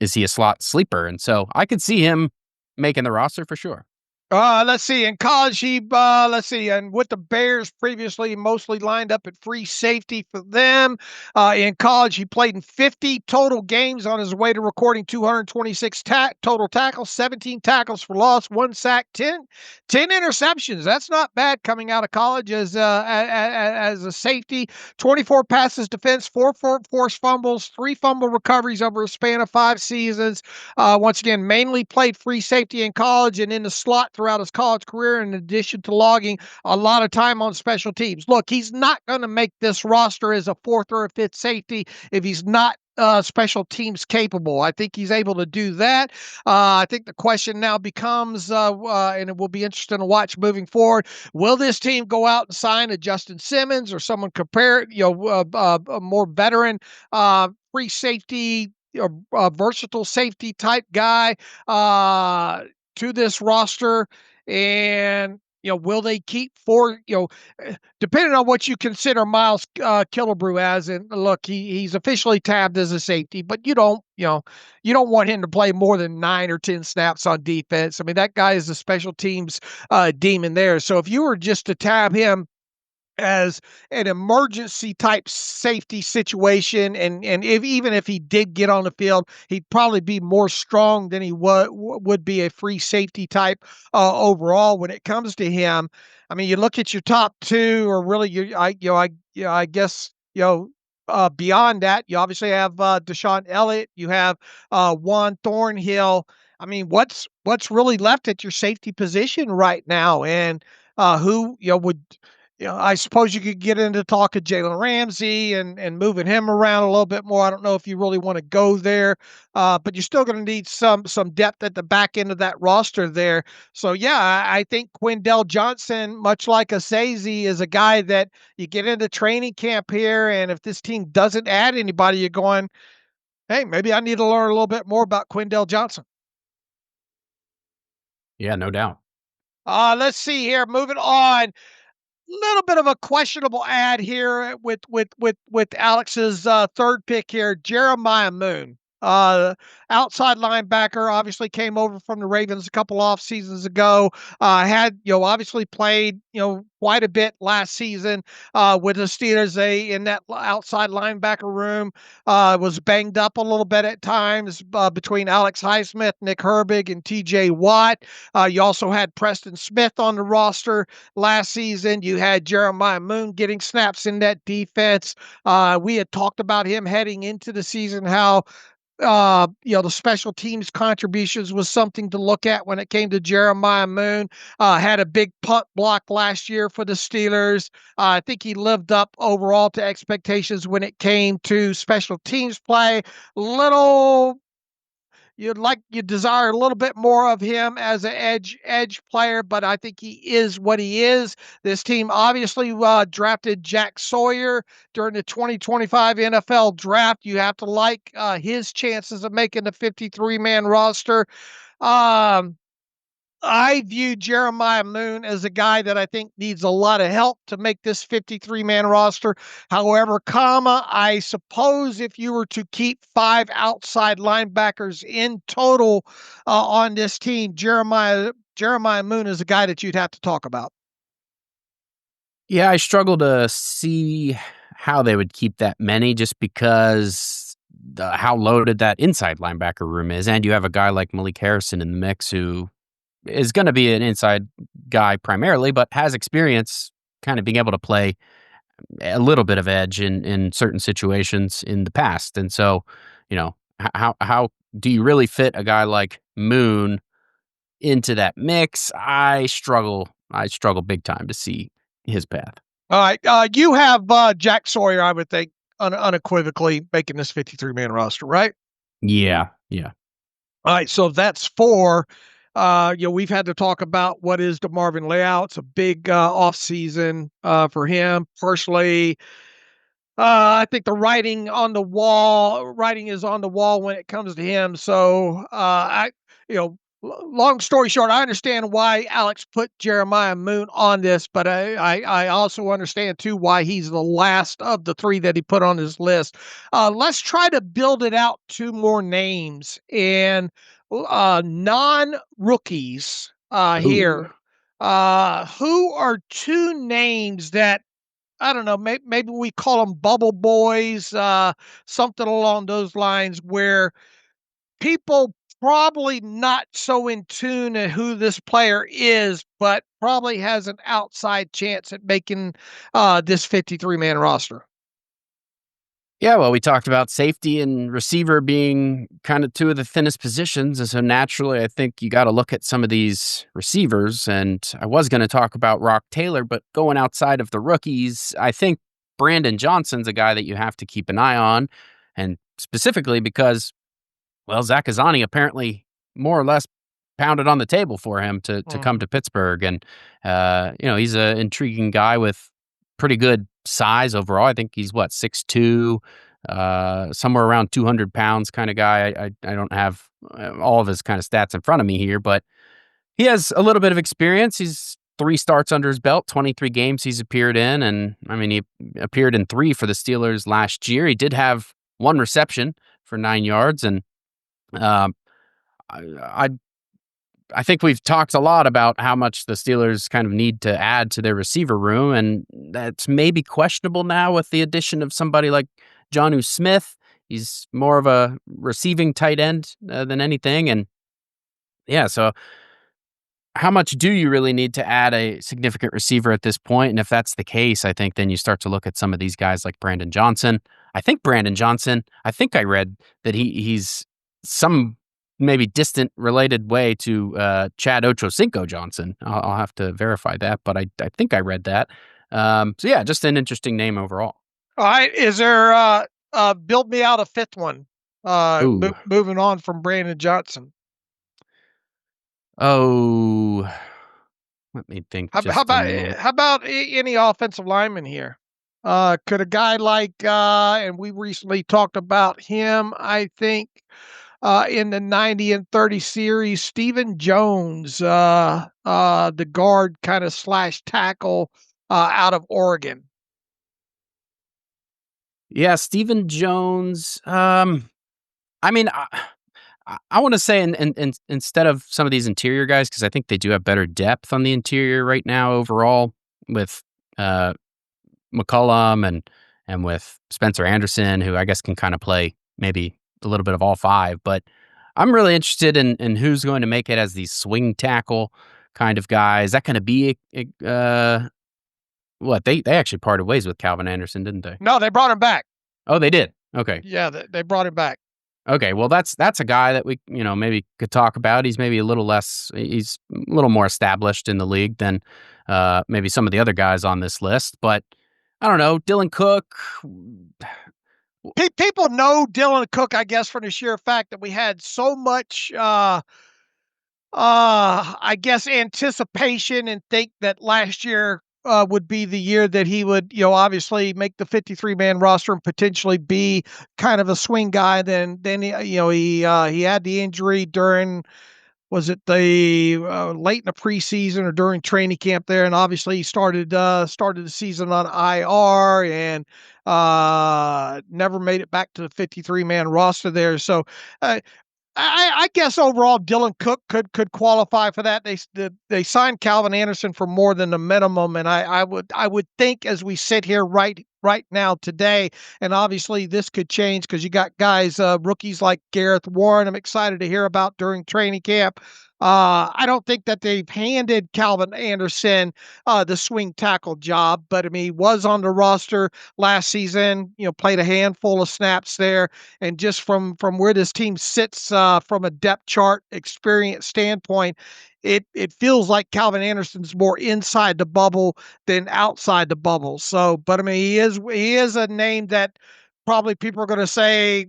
is he a slot sleeper? And so I could see him making the roster for sure. Let's see. In college, and with the Bears previously, mostly lined up at free safety for them. In college, he played in 50 total games on his way to recording 226 total tackles, 17 tackles for loss, 1 sack, 10 interceptions. That's not bad coming out of college as a safety. 24 passes defense, 4 forced fumbles, 3 fumble recoveries over a span of 5 seasons. Once again, mainly played free safety in college and in the slot throughout his college career, in addition to logging a lot of time on special teams. Look, he's not going to make this roster as a 4th or a 5th safety if he's not special teams capable. I think he's able to do that. I think the question now becomes, and it will be interesting to watch moving forward, will this team go out and sign a Justin Simmons or someone a more veteran free safety, a versatile safety type guy to this roster? And will they keep depending on what you consider Miles Killebrew as? And look, he's officially tabbed as a safety, but you don't want him to play more than 9 or 10 snaps on defense. I mean, that guy is a special teams demon there. So if you were just to tab him as an emergency type safety situation, and even if he did get on the field, he'd probably be more strong than he would be a free safety type overall when it comes to him. I mean, you look at your top 2, or really, I guess, beyond that, you obviously have Deshaun Elliott, you have Juan Thornhill. I mean, what's really left at your safety position right now? And who would I suppose you could get into talk of Jalen Ramsey and moving him around a little bit more. I don't know if you really want to go there, but you're still going to need some depth at the back end of that roster there. So, yeah, I think Quindell Johnson, much like Asazi, is a guy that you get into training camp here, and if this team doesn't add anybody, you're going, hey, maybe I need to learn a little bit more about Quindell Johnson. Yeah, no doubt. Let's see here. Moving on. Little bit of a questionable ad here with Alex's 3rd pick here, Jeremiah Moon. Outside linebacker, obviously came over from the Ravens a couple off seasons ago. Had obviously played quite a bit last season with the Steelers. In that outside linebacker room, was banged up a little bit at times between Alex Highsmith, Nick Herbig, and T.J. Watt. You also had Preston Smith on the roster last season. You had Jeremiah Moon getting snaps in that defense. We had talked about him heading into the season, how the special teams contributions was something to look at when it came to Jeremiah Moon. Had a big punt block last year for the Steelers. I think he lived up overall to expectations when it came to special teams play. You desire a little bit more of him as an edge player, but I think he is what he is. This team obviously drafted Jack Sawyer during the 2025 NFL draft. You have to like his chances of making the 53-man roster. I view Jeremiah Moon as a guy that I think needs a lot of help to make this 53-man roster. However, I suppose if you were to keep 5 outside linebackers in total on this team, Jeremiah Moon is a guy that you'd have to talk about. Yeah, I struggle to see how they would keep that many, just because how loaded that inside linebacker room is. And you have a guy like Malik Harrison in the mix, who is going to be an inside guy primarily, but has experience kind of being able to play a little bit of edge in certain situations in the past. And so, how do you really fit a guy like Moon into that mix? I struggle big time to see his path. All right. You have Jack Sawyer, I would think, unequivocally making this 53-man roster, right? Yeah. All right. So that's 4. We've had to talk about what is DeMarvin Leal. It's a big off season for him personally. I think the writing is on the wall when it comes to him. So long story short, I understand why Alex put Jeremiah Moon on this, but I also understand too why he's the last of the 3 that he put on his list. Let's try to build it out 2 more names and non-rookies here. Who are two names that, I don't know, maybe we call them bubble boys, something along those lines, where people probably not so in tune at who this player is, but probably has an outside chance at making this 53-man roster? Yeah, well, we talked about safety and receiver being kind of two of the thinnest positions. And so naturally, I think you got to look at some of these receivers. And I was going to talk about Rock Taylor, but going outside of the rookies, I think Brandon Johnson's a guy that you have to keep an eye on. And specifically because, well, Zach Azani apparently more or less pounded on the table for him to come to Pittsburgh. And, he's an intriguing guy with pretty good size overall. I think he's 6'2", somewhere around 200 pounds kind of guy. I don't have all of his kind of stats in front of me here, but he has a little bit of experience. He's 3 starts under his belt, 23 games he's appeared in. And I mean, he appeared in 3 for the Steelers last year. He did have 1 reception for 9 yards. And I think we've talked a lot about how much the Steelers kind of need to add to their receiver room, and that's maybe questionable now with the addition of somebody like Jonnu Smith. He's more of a receiving tight end than anything, and yeah, so how much do you really need to add a significant receiver at this point? And if that's the case, I think then you start to look at some of these guys like Brandon Johnson. I think I read that he's some maybe distant related way to Chad Ochocinco Johnson. I'll have to verify that, but I think I read that. So yeah, just an interesting name overall. All right. Is there, build me out a 5th one, moving on from Brandon Johnson? Oh, let me think. How about any offensive lineman here? Could a guy like, and we recently talked about him, I think, in the 90 and 30 series, Stephen Jones, the guard kind of / tackle out of Oregon. Yeah, Stephen Jones. I mean, I want to say, and instead of some of these interior guys, because I think they do have better depth on the interior right now overall with McCollum and with Spencer Anderson, who I guess can kind of play maybe a little bit of all 5. But I'm really interested in who's going to make it as these swing tackle kind of guys. Is that going to be what they actually parted ways with Calvin Anderson, didn't they? No, they brought him back. Oh, they did. Okay. Yeah, they brought him back. Okay, well that's a guy that we maybe could talk about. He's maybe he's a little more established in the league than maybe some of the other guys on this list. But I don't know, Dylan Cook. People know Dylan Cook, I guess, for the sheer fact that we had so much, I guess, anticipation and think that last year would be the year that he would, obviously make the 53-man roster and potentially be kind of a swing guy. Then he had the injury during, was it the late in the preseason or during training camp there, and obviously he started the season on IR and never made it back to the 53-man roster there. So I guess overall Dylan Cook could qualify for that. They signed Calvin Anderson for more than the minimum, and I would think as we sit here right now today, and obviously this could change because you got guys, rookies like Gareth Warren, I'm excited to hear about during training camp. I don't think that they've handed Calvin Anderson the swing tackle job, but I mean, he was on the roster last season, played a handful of snaps there. And just from where this team sits from a depth chart experience standpoint, it feels like Calvin Anderson's more inside the bubble than outside the bubble. So, but I mean, he is a name that probably people are going to say,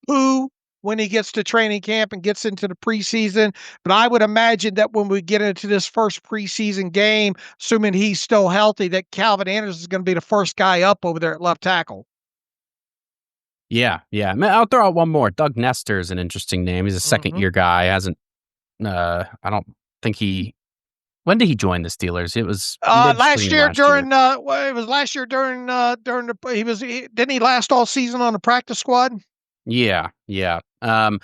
who, when he gets to training camp and gets into the preseason. But I would imagine that when we get into this first preseason game, assuming he's still healthy, that Calvin Anderson is going to be the first guy up over there at left tackle. Yeah. I'll throw out one more. Doug Nestor is an interesting name. He's a second-year guy. Hasn't. I don't think he. When did he join the Steelers? It was last year during. It was last year during the. Didn't he last all season on the practice squad? Yeah. I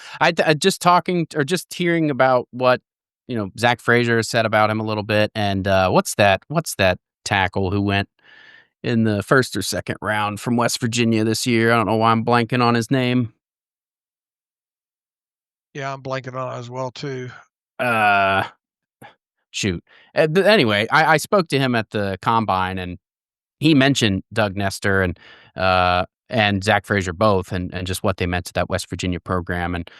just talking or just hearing about what Zach Frazier said about him a little bit. And what's that tackle who went in the first or second round from West Virginia this year? I don't know why I'm blanking on his name. Yeah, I'm blanking on it as well, too. Shoot. Anyway, I spoke to him at the combine, and he mentioned Doug Nestor and Zach Frazier both, and just what they meant to that West Virginia program and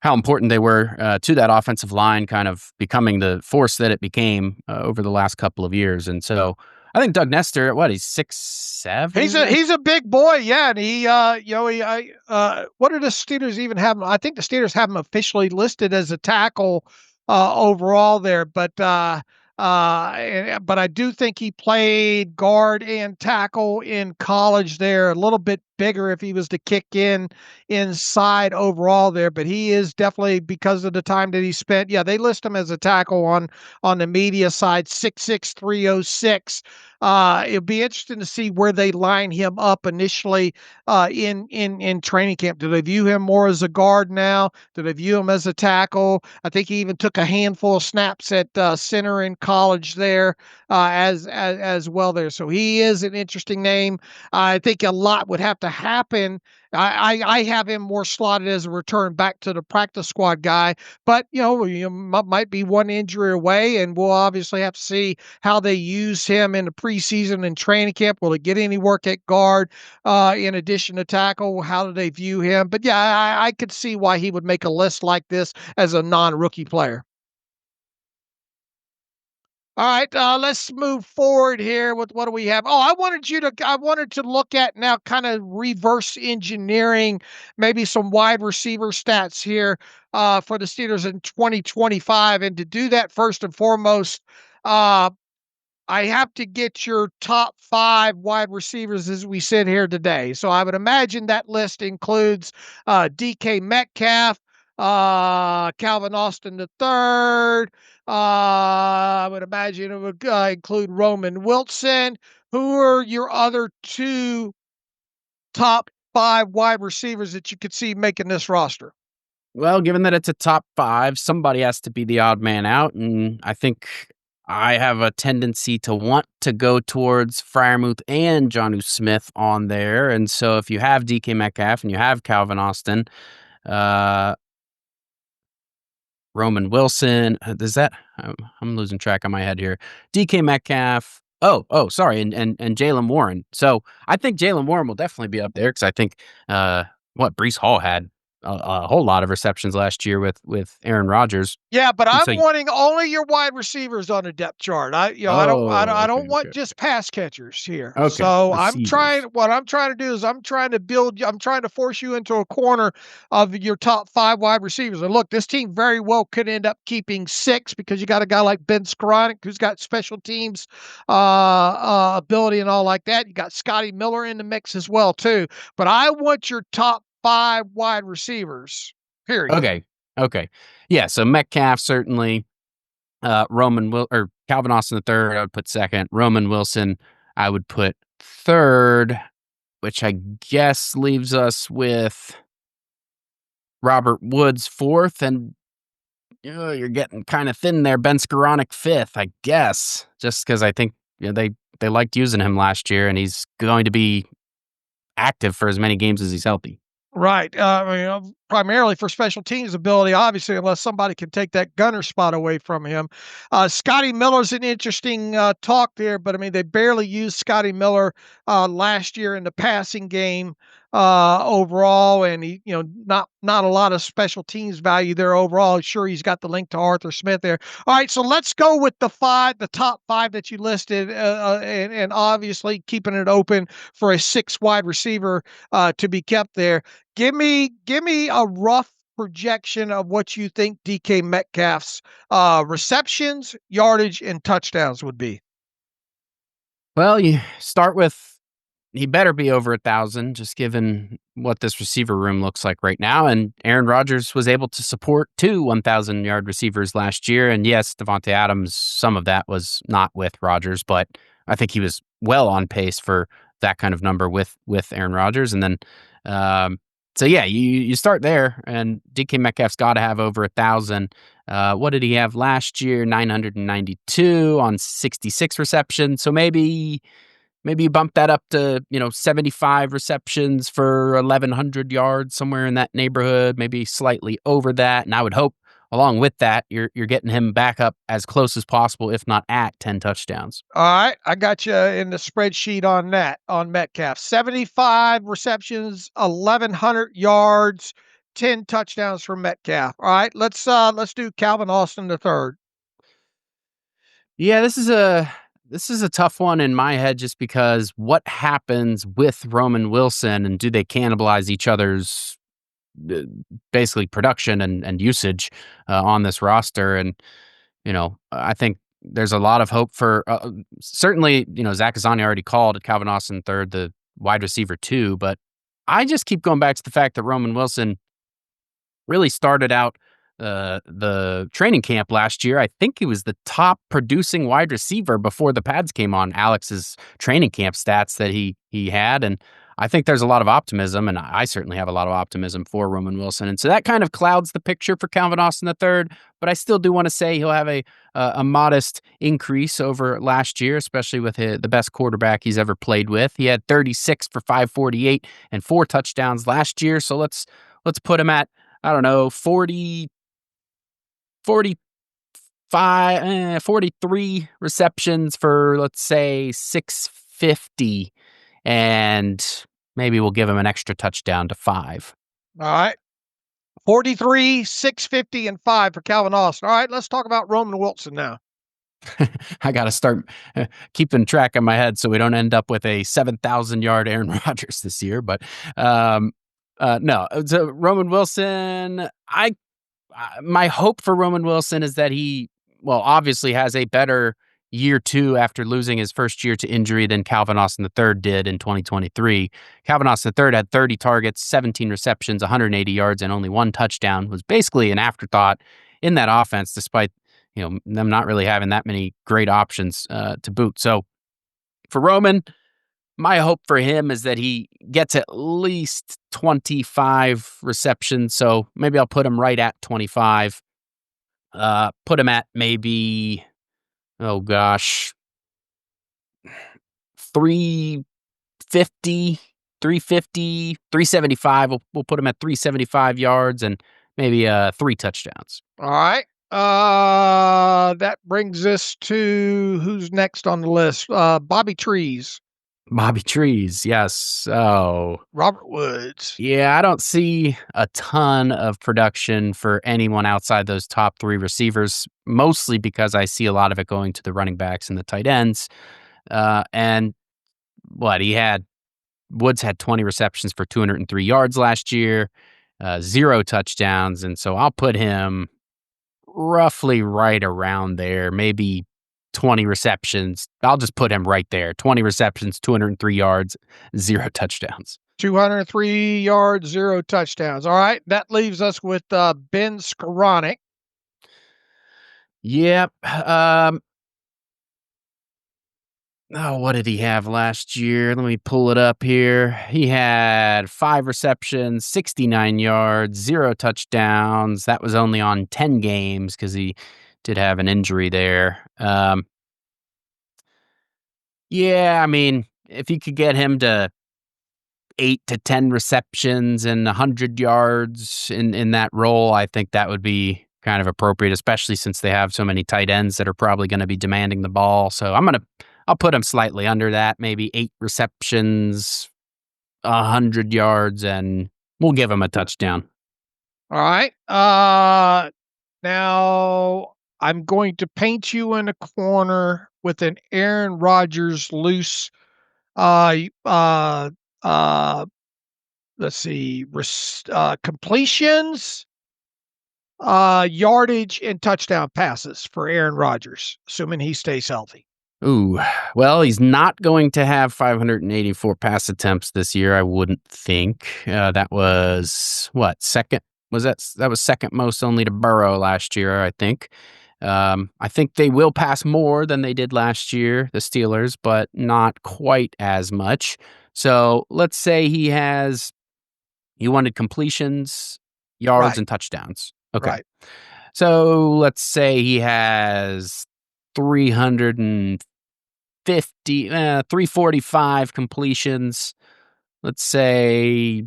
how important they were to that offensive line, kind of becoming the force that it became over the last couple of years. And so I think Doug Nestor, he's 6'7"? He's a big boy, yeah. And he, what do the Steelers even have him? I think the Steelers have him officially listed as a tackle overall there, but I do think he played guard and tackle in college there, a little bit bigger if he was to kick inside overall there, but he is definitely, because of the time that he spent. Yeah, they list him as a tackle on the media side, 6'6", 306. It'll be interesting to see where they line him up initially in training camp. Do they view him more as a guard now? Do they view him as a tackle? I think he even took a handful of snaps at center in college there as well there. So he is an interesting name. I think a lot would have to happen. I have him more slotted as a return back to the practice squad guy, but you might be one injury away, and we'll obviously have to see how they use him in the preseason and training camp. Will he get any work at guard in addition to tackle? How do they view him? But yeah, I could see why he would make a list like this as a non-rookie player. All right, let's move forward here with what do we have? Oh, I wanted to look at now, kind of reverse engineering maybe some wide receiver stats here for the Steelers in 2025. And to do that, first and foremost, I have to get your top 5 wide receivers as we sit here today. So I would imagine that list includes DK Metcalf, Calvin Austin III. I would imagine it would include Roman Wilson. Who are your other 2 top 5 wide receivers that you could see making this roster? Well, given that it's a top 5, somebody has to be the odd man out, and I think I have a tendency to want to go towards Freiermuth and Jonnu Smith on there. And so if you have DK Metcalf and you have Calvin Austin, Roman Wilson, I'm losing track of my head here. DK Metcalf. Sorry. And Jalen Warren. So I think Jalen Warren will definitely be up there, because I think, Breece Hall had a whole lot of receptions last year with Aaron Rodgers. Yeah, but I'm wanting only your wide receivers on the depth chart. I don't want just pass catchers here. Okay. So what I'm trying to do is I'm trying to force you into a corner of your top 5 wide receivers. And look, this team very well could end up keeping 6, because you got a guy like Ben Skoranek who's got special teams ability and all like that. You got Scotty Miller in the mix as well too. But I want your top 5 wide receivers, period. Okay. Yeah, so Metcalf, certainly. Calvin Austin III, I would put second. Roman Wilson, I would put third, which I guess leaves us with Robert Woods fourth, and you're getting kind of thin there. Ben Skoranek fifth, I guess, just because I think they liked using him last year, and he's going to be active for as many games as he's healthy. Right. Primarily for special teams ability, obviously, unless somebody can take that gunner spot away from him. Scotty Miller's an interesting talk there, but I mean, they barely used Scotty Miller last year in the passing game overall, and he, not a lot of special teams value there overall. Sure, he's got the link to Arthur Smith there. All right, so let's go with the top 5 that you listed, and obviously keeping it open for a 6 wide receiver to be kept there. Give me a rough projection of what you think DK Metcalf's receptions, yardage, and touchdowns would be. Well, you start with, he better be over 1,000, just given what this receiver room looks like right now. And Aaron Rodgers was able to support 2 1,000-yard receivers last year. And yes, Devontae Adams, some of that was not with Rodgers, but I think he was well on pace for that kind of number with Aaron Rodgers. And then So yeah, you start there, and DK Metcalf's got to have over 1,000. What did he have last year? 992 on 66 receptions. So maybe you bump that up to 75 receptions for 1,100 yards, somewhere in that neighborhood. Maybe slightly over that. And I would hope, along with that, you're getting him back up as close as possible, if not at 10 touchdowns. All right, I got you in the spreadsheet on that, on Metcalf. 75 receptions, 1,100 yards, 10 touchdowns for Metcalf. All right, let's do Calvin Austin III. Yeah, this is a tough one in my head, just because what happens with Roman Wilson, and do they cannibalize each other's basically production and usage on this roster? And I think there's a lot of hope for certainly, Zach Azani already called Calvin Austin III the wide receiver 2, but I just keep going back to the fact that Roman Wilson really started out the training camp last year. I think he was the top producing wide receiver before the pads came on Alex's training camp stats that he had. And I think there's a lot of optimism, and I certainly have a lot of optimism for Roman Wilson. And so that kind of clouds the picture for Calvin Austin III, but I still do want to say he'll have a modest increase over last year, especially with the best quarterback he's ever played with. He had 36 for 548 and 4 touchdowns last year. So let's put him at, I don't know, 43 receptions for, let's say, 650, and maybe we'll give him an extra touchdown to 5. All right. 43, 650, and 5 for Calvin Austin. All right, let's talk about Roman Wilson now. I got to start keeping track in my head so we don't end up with a 7,000-yard Aaron Rodgers this year. But no, so Roman Wilson, my hope for Roman Wilson is that he, obviously has a better year 2 after losing his first year to injury than Calvin Austin III did in 2023. Calvin Austin III had 30 targets, 17 receptions, 180 yards, and only 1 touchdown. Was basically an afterthought in that offense, despite them not really having that many great options to boot. So for Roman, my hope for him is that he gets at least 25 receptions. So maybe I'll put him right at 25. Put him at maybe, 350, 375. We'll put him at 375 yards and maybe 3 touchdowns. All right. That brings us to who's next on the list. Bobby Trees. Bobby Trees, yes. Oh, Robert Woods. Yeah, I don't see a ton of production for anyone outside those top 3 receivers, mostly because I see a lot of it going to the running backs and the tight ends. And Woods had 20 receptions for 203 yards last year, 0 touchdowns. And so I'll put him roughly right around there, maybe 20 receptions. I'll just put him right there. 20 receptions, 203 yards, 0 touchdowns. 203 yards, 0 touchdowns. All right. That leaves us with Ben Skoranek. Yep. What did he have last year? Let me pull it up here. He had 5 receptions, 69 yards, 0 touchdowns. That was only on 10 games because he did have an injury there. Yeah, I mean, if you could get him to 8 to 10 receptions and 100 yards in that role, I think that would be kind of appropriate, especially since they have so many tight ends that are probably going to be demanding the ball. So I'll put him slightly under that, maybe 8 receptions, 100 yards, and we'll give him a touchdown. All right. Now I'm going to paint you in a corner with an Aaron Rodgers loose. Let's see, completions, yardage, and touchdown passes for Aaron Rodgers, assuming he stays healthy. Ooh, well, he's not going to have 584 pass attempts this year, I wouldn't think. That was, second? That was second most only to Burrow last year, I think. I think they will pass more than they did last year, the Steelers, but not quite as much. So let's say he has You wanted completions, yards, Right. and touchdowns. Okay. Right. So let's say he has 345 completions. Let's say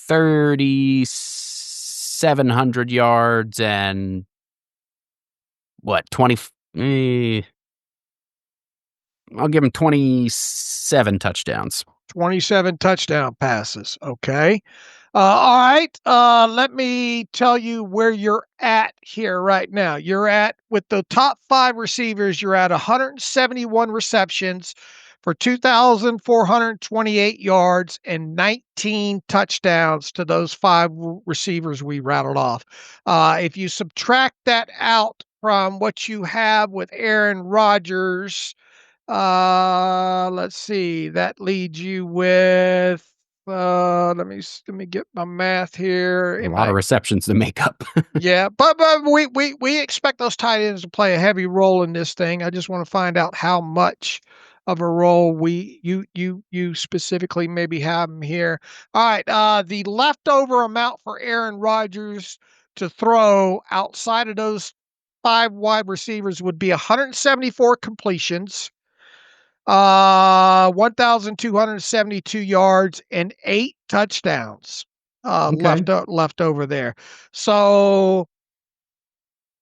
3,700 yards and what, 20? I'll give him 27 touchdowns. 27 touchdown passes. Okay. All right. Let me tell you where you're at here right now. You're at, with the top 5 receivers, you're at 171 receptions for 2,428 yards and 19 touchdowns to those 5 receivers we rattled off. If you subtract that out from what you have with Aaron Rodgers, let's see, that leaves you with, let me get my math here. A lot of receptions to make up. Yeah, but we expect those tight ends to play a heavy role in this thing. I just want to find out how much of a role you specifically maybe have them here. All right, the leftover amount for Aaron Rodgers to throw outside of those 5 wide receivers would be 174 completions, 1,272 yards and 8 touchdowns Okay. left over there. So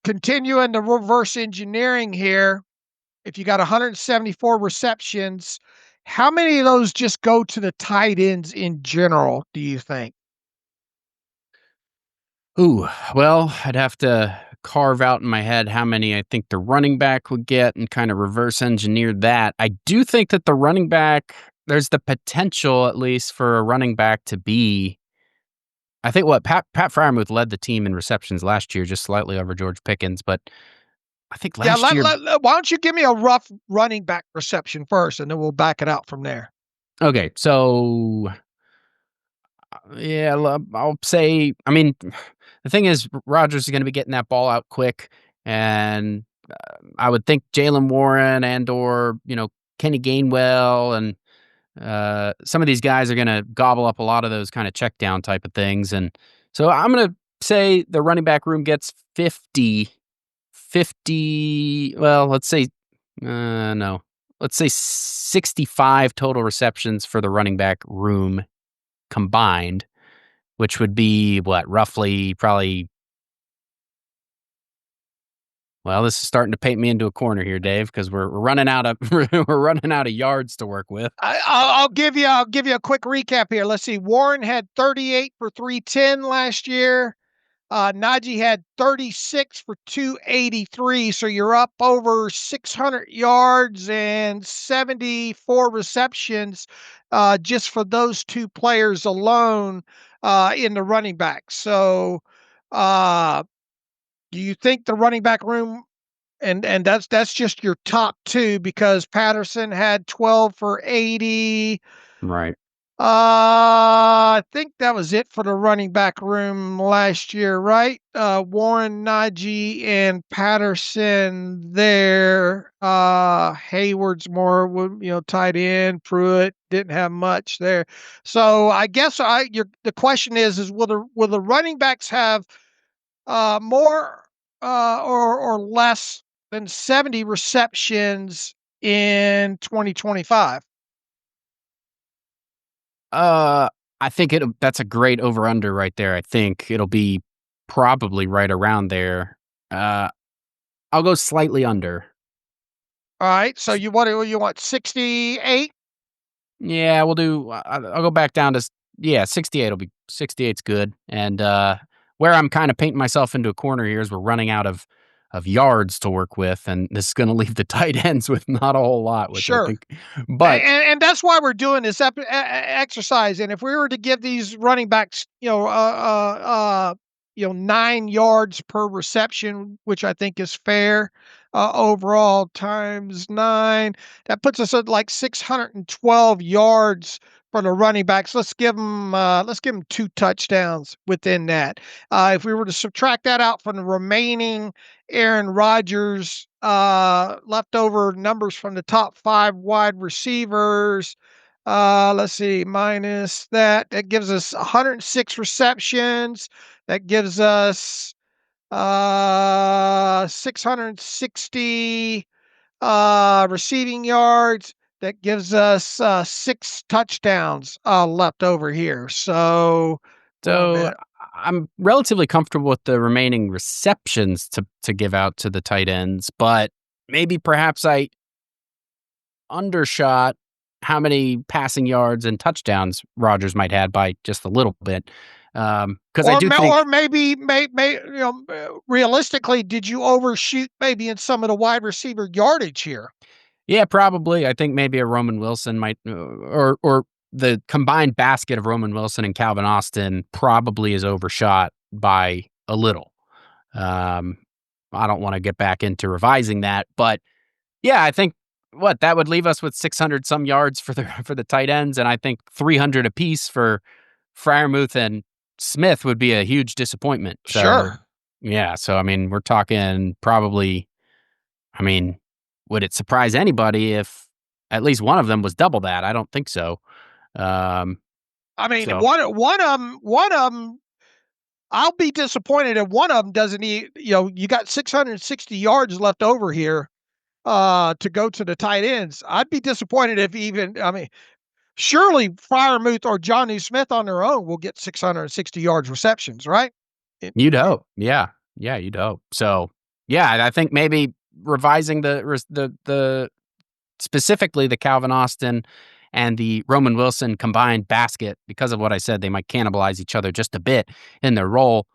continuing the reverse engineering here, if you got 174 receptions, how many of those just go to the tight ends in general, do you think? Ooh, well, I'd have to carve out in my head how many I think the running back would get and kind of reverse engineer that. I do think that the running back, there's the potential, at least, for a running back to be. I think Pat Fryermuth led the team in receptions last year, just slightly over George Pickens, but I think Yeah, last year. why don't you give me a rough running back reception first, and then we'll back it out from there. Okay, so yeah, I'll say. I mean, the thing is, Rodgers is going to be getting that ball out quick, and I would think Jalen Warren or Kenny Gainwell and some of these guys are going to gobble up a lot of those kind of check down type of things, and so I'm going to say the running back room gets 50. Well, let's say no. Let's say 65 total receptions for the running back room combined, which would be what, roughly probably. Well, this is starting to paint me into a corner here, Dave, because we're running out of we're running out of yards to work with. I'll give you a quick recap here. Let's see. Warren had 38 for 310 last year. Najee had 36 for 283, so you're up over 600 yards and 74 receptions just for those 2 players alone in the running back. So, do you think the running back room, and that's just your top 2, because Patterson had 12 for 80. Right. I think that was it for the running back room last year, right? Warren, Najee, and Patterson there. Heyward's more, tight end. Pruitt didn't have much there. So I guess the question is will the running backs have more or less than 70 receptions in 2025? I think that's a great over under right there. I think it'll be probably right around there. I'll go slightly under. All right. So you want 68? Yeah, we'll do. I'll go back down to 68. 68's good. And where I'm kind of painting myself into a corner here is we're running out of yards to work with, and this is going to leave the tight ends with not a whole lot, which Sure. I think. But and that's why we're doing this exercise. And if we were to give these running backs, 9 yards per reception, which I think is fair, overall times 9, that puts us at like 612 yards for the running backs. Let's give them 2 touchdowns within that. If we were to subtract that out from the remaining Aaron Rodgers leftover numbers from the top 5 wide receivers, Let's see, minus that. That gives us 106 receptions. That gives us 660 receiving yards. That gives us 6 touchdowns left over here. So, wait a So minute. I'm relatively comfortable with the remaining receptions to give out to the tight ends, but maybe perhaps I undershot how many passing yards and touchdowns Rodgers might have by just a little bit. Because I do think, Or maybe, realistically, did you overshoot maybe in some of the wide receiver yardage here? yeah, probably. I think maybe a Roman Wilson might, or the combined basket of Roman Wilson and Calvin Austin probably is overshot by a little. Um, I don't want to get back into revising that, but yeah, I think that would leave us with 600 some yards for the tight ends, and I think 300 apiece for Freiermuth and Smith would be a huge disappointment. So Sure. yeah, so I mean, we're talking probably. I mean, would it surprise anybody if at least one of them was double that? I don't think so. Um, I mean, so one of them, I'll be disappointed if one of them doesn't eat. You got 660 yards left over here to go to the tight ends. I'd be disappointed if even, I mean, surely Freiermuth or Jonnu Smith on their own will get 660 yards receptions, right? you'd hope, yeah, you'd hope. So yeah, I think maybe revising the specifically the Calvin Austin and the Roman Wilson combined basket, because of what I said, they might cannibalize each other just a bit in their role.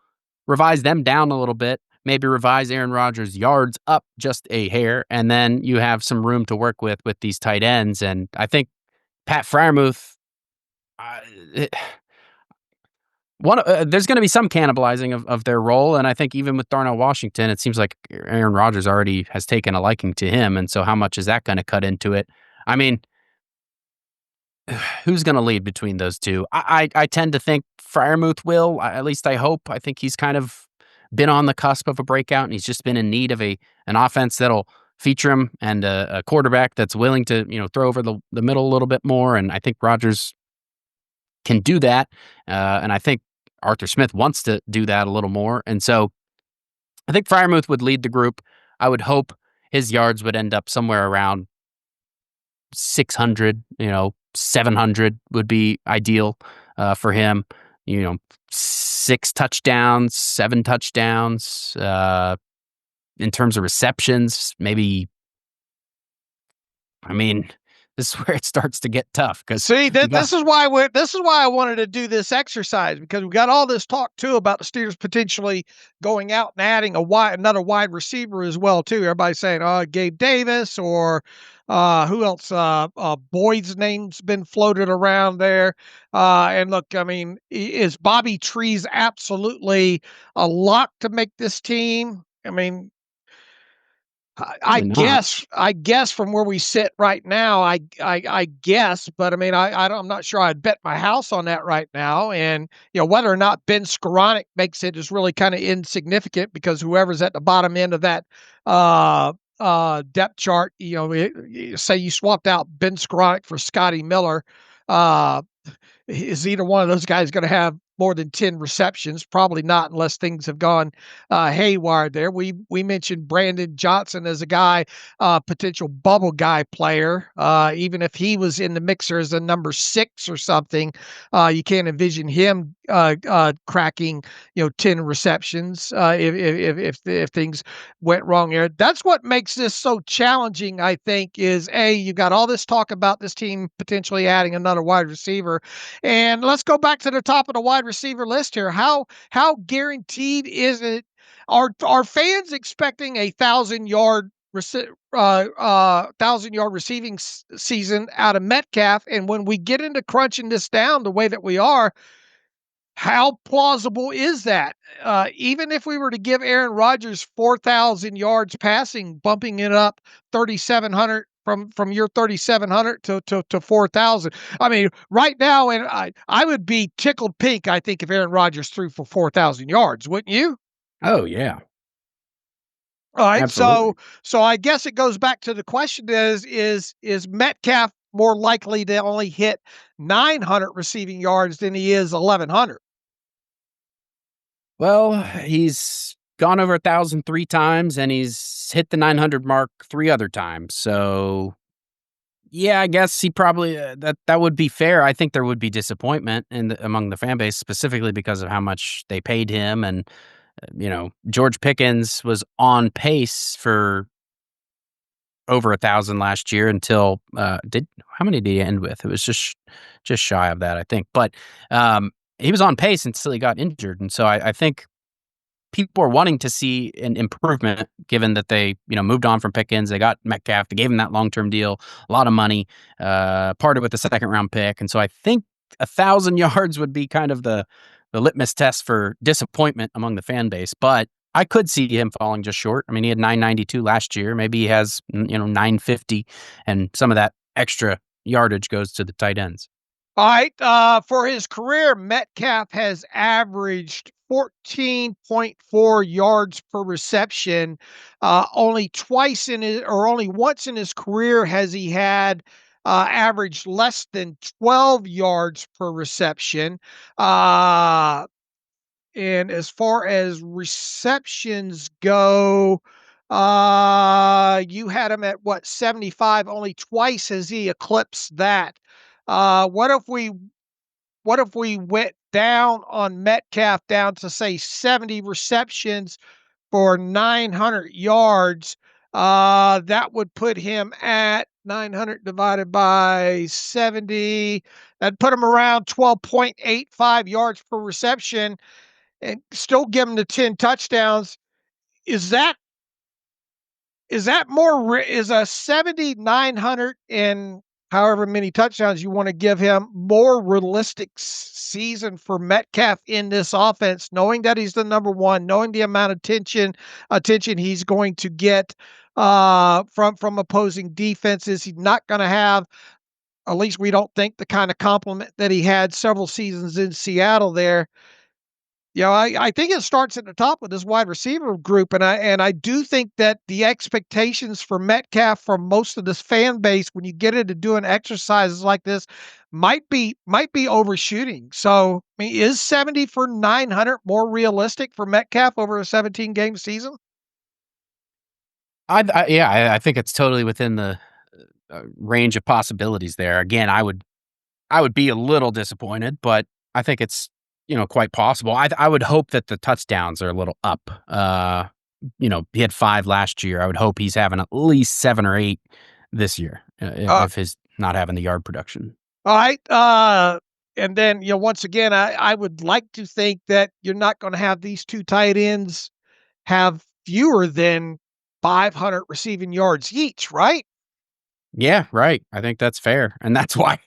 Revise them down a little bit, maybe revise Aaron Rodgers' yards up just a hair, and then you have some room to work with these tight ends. And I think Pat Freiermuth, uh, there's going to be some cannibalizing of their role, and I think even with Darnell Washington, it seems like Aaron Rodgers already has taken a liking to him, and so how much is that going to cut into it? I mean, who's going to lead between those two? I tend to think Freiermuth will. At least I hope. I think he's kind of been on the cusp of a breakout, and he's just been in need of an offense that'll feature him and a quarterback that's willing to throw over the middle a little bit more. And I think Rodgers can do that, and I think Arthur Smith wants to do that a little more. And so I think Freiermuth would lead the group. I would hope his yards would end up somewhere around 600, 700 would be ideal for him. 6 touchdowns, 7 touchdowns. In terms of receptions, maybe. I mean, this is where it starts to get tough because See, this is why I wanted to do this exercise, because we got all this talk too about the Steelers potentially going out and adding another wide receiver as well too. Everybody's saying, Gabe Davis or who else? Boyd's name's been floated around there. And look, I mean, is Bobby Trees absolutely a lock to make this team? I mean, I probably not. guess from where we sit right now, I guess, but I mean, I'm not sure I'd bet my house on that right now. And, whether or not Ben Skoranek makes it is really kind of insignificant, because whoever's at the bottom end of that, depth chart, say you swapped out Ben Skoranek for Scotty Miller, is either one of those guys going to have more than 10 receptions? Probably not, unless things have gone haywire there. We mentioned Brandon Johnson as a guy, potential bubble guy player. Even if he was in the mixer as a number 6 or something, you can't envision him cracking 10 receptions if things went wrong there. That's what makes this so challenging, I think, is you got all this talk about this team potentially adding another wide receiver. And let's go back to the top of the wide receiver list here. How guaranteed is it? Are fans expecting a 1,000-yard receiving season out of Metcalf? And when we get into crunching this down the way that we are, how plausible is that? Even if we were to give Aaron Rodgers 4,000 yards passing, bumping it up 3,700 from your 3,700 to 4,000. I mean, right now, and I would be tickled pink, I think, if Aaron Rodgers threw for 4,000 yards, wouldn't you? Oh yeah, All right, absolutely. so I guess it goes back to the question: is Metcalf more likely to only hit 900 receiving yards than he is 1,100? Well, he's gone over 1,000 3 times, and he's hit the 900 mark 3 other times. So, yeah, I guess he probably that would be fair. I think there would be disappointment among the fan base, specifically because of how much they paid him, and George Pickens was on pace for over 1,000 last year until how many did he end with? It was just shy of that, I think. But he was on pace until he got injured, and so I think people are wanting to see an improvement, given that they moved on from Pickens. They got Metcalf. They gave him that long-term deal, a lot of money, parted with the second-round pick, and so I think 1,000 yards would be kind of the litmus test for disappointment among the fan base. But I could see him falling just short. I mean, he had 992 last year. Maybe he has 950, and some of that extra yardage goes to the tight ends. All right. For his career, Metcalf has averaged 14.4 yards per reception. Only once in his career has he had averaged less than 12 yards per reception. And as far as receptions go, you had him at 75? Only twice has he eclipsed that. What if we went down on Metcalf down to, say, 70 receptions for 900 yards? That would put him at 900 divided by 70. That'd put him around 12.85 yards per reception, and still give him the 10 touchdowns. Is that more, is a 7,900 and however many touchdowns you want to give him more realistic season for Metcalf in this offense, knowing that he's the number one, knowing the amount of attention he's going to get from opposing defenses? He's not going to have, at least we don't think, the kind of compliment that he had several seasons in Seattle there. I think it starts at the top with this wide receiver group, and I do think that the expectations for Metcalf from most of this fan base, when you get into doing exercises like this, might be overshooting. So, I mean, is 70 for 900 more realistic for Metcalf over a 17-game season? I think it's totally within the range of possibilities there. Again, I would be a little disappointed, but I think it's quite possible. I would hope that the touchdowns are a little up. He had 5 last year. I would hope he's having at least 7 or 8 this year, if he's not having the yard production. All right. And then, once again, I would like to think that you're not going to have these two tight ends have fewer than 500 receiving yards each, right? Yeah, right. I think that's fair. And that's why,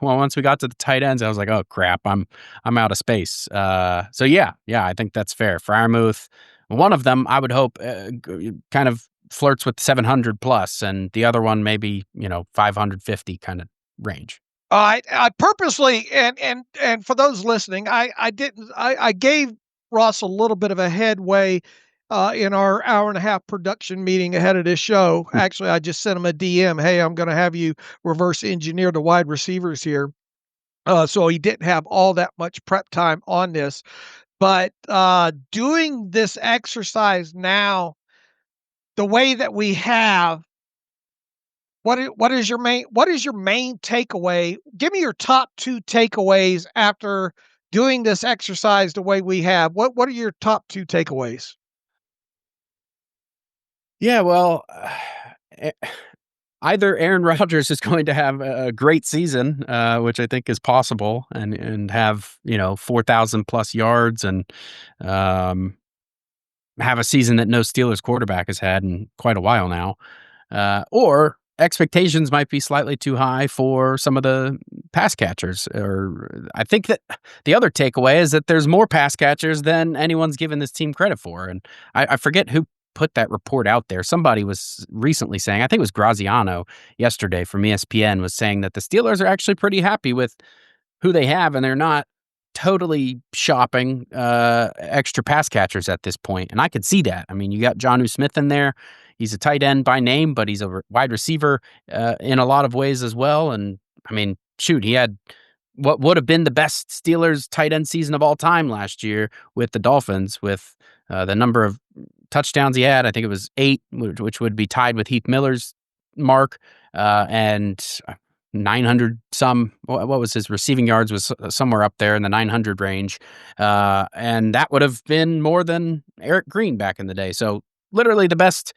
once we got to the tight ends, I was like, oh crap, I'm out of space. So yeah, I think that's fair. Freiermuth, one of them, I would hope kind of flirts with 700 plus, and the other one maybe 550 kind of range. I purposely, and for those listening, I gave Ross a little bit of a headway in our hour and a half production meeting ahead of this show. Actually, I just sent him a DM. Hey, I'm going to have you reverse engineer the wide receivers here. So he didn't have all that much prep time on this, but doing this exercise now, the way that we have, what is your main takeaway? Give me your top 2 takeaways after doing this exercise the way we have. What are your top 2 takeaways? Yeah, well, either Aaron Rodgers is going to have a great season, which I think is possible, and have 4,000 plus yards, and have a season that no Steelers quarterback has had in quite a while now, or expectations might be slightly too high for some of the pass catchers. Or I think that the other takeaway is that there's more pass catchers than anyone's given this team credit for, and I forget who put that report out there. Somebody was recently saying, I think it was Graziano yesterday from ESPN, was saying that the Steelers are actually pretty happy with who they have, and they're not totally shopping extra pass catchers at this point. And I could see that. I mean, you got Jonnu Smith in there. he's a tight end by name, but he's a wide receiver in a lot of ways as well. And I mean, shoot, he had what would have been the best Steelers tight end season of all time last year with the Dolphins, with the number of touchdowns he had. I think it was 8, which would be tied with Heath Miller's mark, and 900 some. What was his receiving yards? Was somewhere up there in the 900 range, and that would have been more than Eric Green back in the day. So literally the best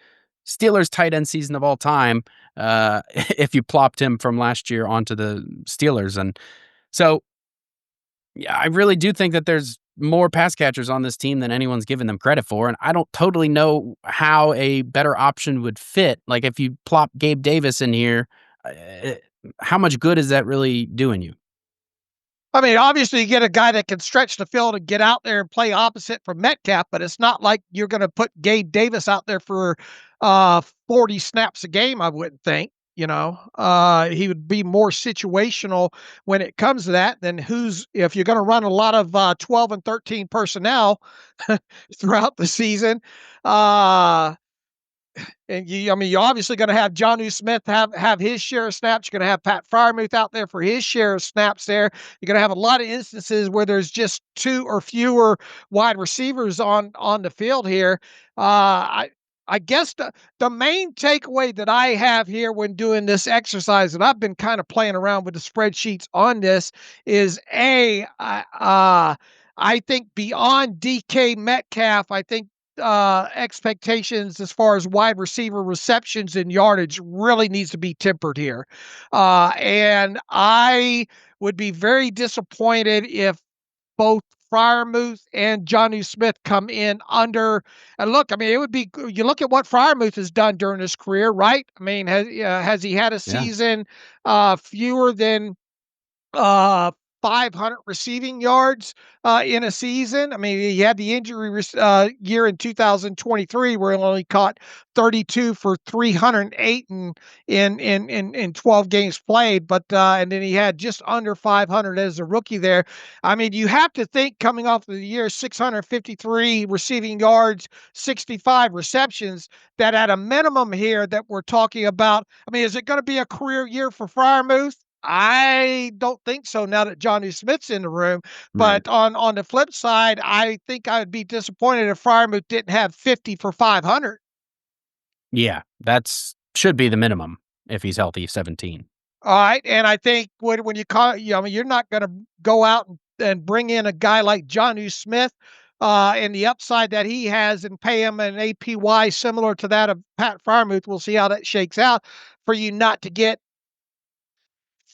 Steelers tight end season of all time, if you plopped him from last year onto the Steelers. And so, yeah, I really do think that there's more pass catchers on this team than anyone's given them credit for. And I don't totally know how a better option would fit. Like if you plop Gabe Davis in here, how much good is that really doing you? I mean, obviously you get a guy that can stretch the field and get out there and play opposite from Metcalf, but it's not like you're going to put Gabe Davis out there for 40 snaps a game, I wouldn't think. You know, he would be more situational when it comes to that than if you're going to run a lot of 12 and 13 personnel throughout the season. And you're obviously going to have Jonnu Smith have his share of snaps. You're going to have Pat Freiermuth out there for his share of snaps there. You're going to have a lot of instances where there's just 2 or fewer wide receivers on the field here. I guess the main takeaway that I have here when doing this exercise, and I've been kind of playing around with the spreadsheets on this, is I think beyond DK Metcalf, I think expectations as far as wide receiver receptions and yardage really needs to be tempered here. And I would be very disappointed if both Freiermuth and Jonnu Smith come in under. And look, I mean, it would be, you look at what Freiermuth has done during his career, right? I mean, has he had a season fewer than 500 receiving yards in a season? I mean, he had the injury year in 2023 where he only caught 32 for 308 in 12 games played, but and then he had just under 500 as a rookie there. I mean, you have to think coming off of the year 653 receiving yards, 65 receptions, that at a minimum here that we're talking about. I mean, is it going to be a career year for Freiermuth? I don't think so now that Jonnu Smith's in the room. But on the flip side, I think I would be disappointed if Freiermuth didn't have 50 for 500. Yeah, that's should be the minimum if he's healthy, 17. All right, and I think when you call, I mean, you're not going to go out and bring in a guy like Jonnu Smith and the upside that he has and pay him an APY similar to that of Pat Freiermuth. We'll see how that shakes out for you not to get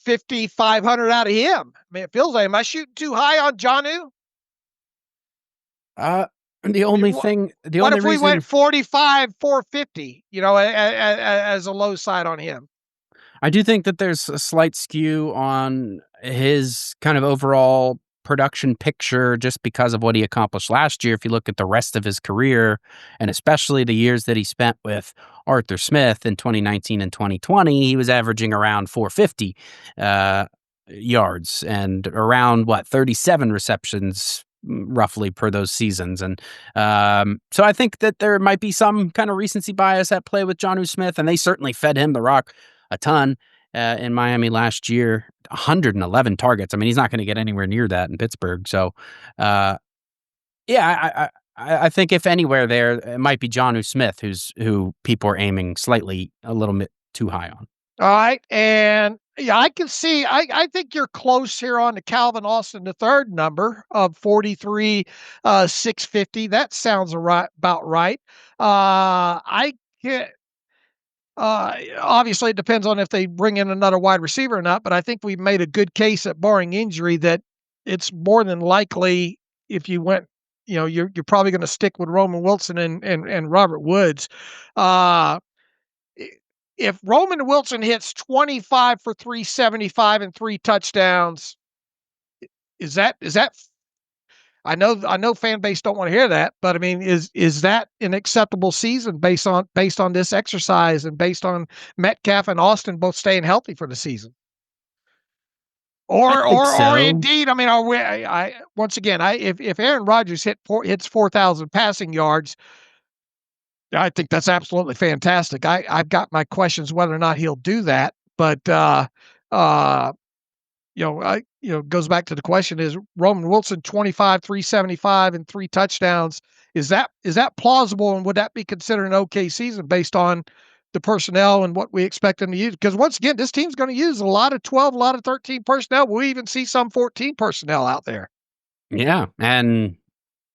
5,500 out of him. I mean, it feels like, am I shooting too high on Jonnu? The only thing, what if we went 45, 450, as a low side on him? I do think that there's a slight skew on his kind of overall production picture just because of what he accomplished last year. If you look at the rest of his career, and especially the years that he spent with Arthur Smith in 2019 and 2020, he was averaging around 450 yards and around 37 receptions roughly per those seasons. And so I think that there might be some kind of recency bias at play with Jonnu Smith, and they certainly fed him the rock a ton in Miami last year. 111 targets. I mean, he's not going to get anywhere near that in Pittsburgh. So, I think if anywhere there, it might be Jonnu Smith, who people are aiming slightly a little bit too high on. All right, and yeah, I can see. I think you're close here on the Calvin Austin the third number of 43, 650. That sounds about right. I get. Obviously, it depends on if they bring in another wide receiver or not, but I think we've made a good case at barring injury that it's more than likely if you went, you're probably going to stick with Roman Wilson and Robert Woods. If Roman Wilson hits 25 for 375 and 3 touchdowns, is that I know fan base don't want to hear that, but I mean, is that an acceptable season based on this exercise and based on Metcalf and Austin both staying healthy for the season? Or indeed, I mean, are we? Once again, if Aaron Rodgers hits 4,000 passing yards, I think that's absolutely fantastic. I've got my questions whether or not he'll do that, but goes back to the question: is Roman Wilson 25, 375, and 3 touchdowns? Is that plausible, and would that be considered an okay season based on the personnel and what we expect them to use? Because once again, this team's going to use a lot of 12, a lot of 13 personnel. We'll even see some 14 personnel out there. Yeah, and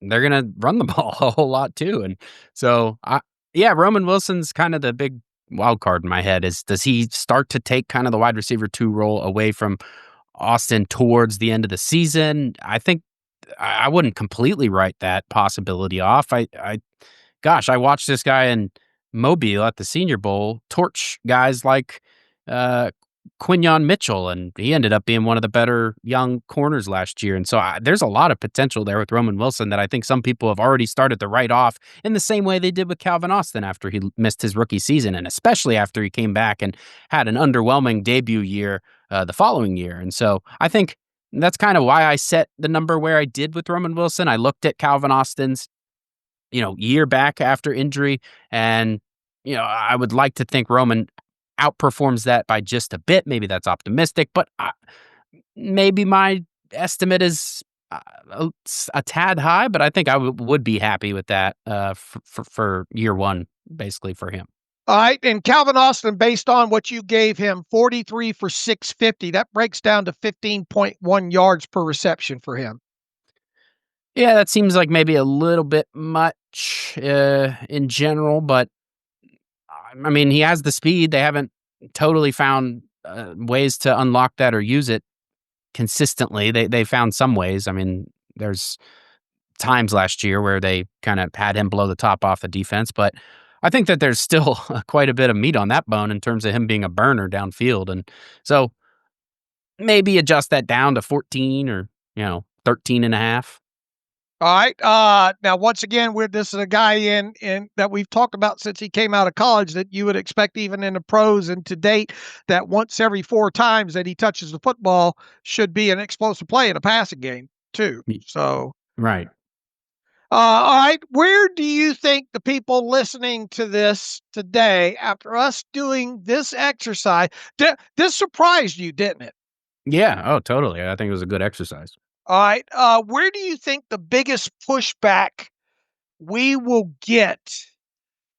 they're going to run the ball a whole lot too. And so, Roman Wilson's kind of the big wild card in my head. Does he start to take kind of the wide receiver 2 role away from Austin towards the end of the season? I think I wouldn't completely write that possibility off. I watched this guy in Mobile at the Senior Bowl torch guys like Quinyon Mitchell, and he ended up being one of the better young corners last year. And so there's a lot of potential there with Roman Wilson that I think some people have already started to write off in the same way they did with Calvin Austin after he missed his rookie season, and especially after he came back and had an underwhelming debut year the following year. And so I think that's kind of why I set the number where I did with Roman Wilson. I looked at Calvin Austin's, year back after injury, and, I would like to think Roman outperforms that by just a bit. Maybe that's optimistic, but maybe my estimate is a tad high, but I think I would be happy with that for year one, basically, for him. All right, and Calvin Austin, based on what you gave him, 43 for 650, that breaks down to 15.1 yards per reception for him. Yeah, that seems like maybe a little bit much in general, but I mean, he has the speed. They haven't totally found ways to unlock that or use it consistently. They found some ways. I mean, there's times last year where they kind of had him blow the top off the defense, but I think that there's still quite a bit of meat on that bone in terms of him being a burner downfield. And so maybe adjust that down to 14 or, 13 and a half. All right. Now, once again, this is a guy in that we've talked about since he came out of college that you would expect even in the pros and to date that once every 4 times that he touches the football should be an explosive play in a passing game too. So, right. All right. Where do you think the people listening to this today, after us doing this exercise, this surprised you, didn't it? Yeah. Oh, totally. I think it was a good exercise. All right. Where do you think the biggest pushback we will get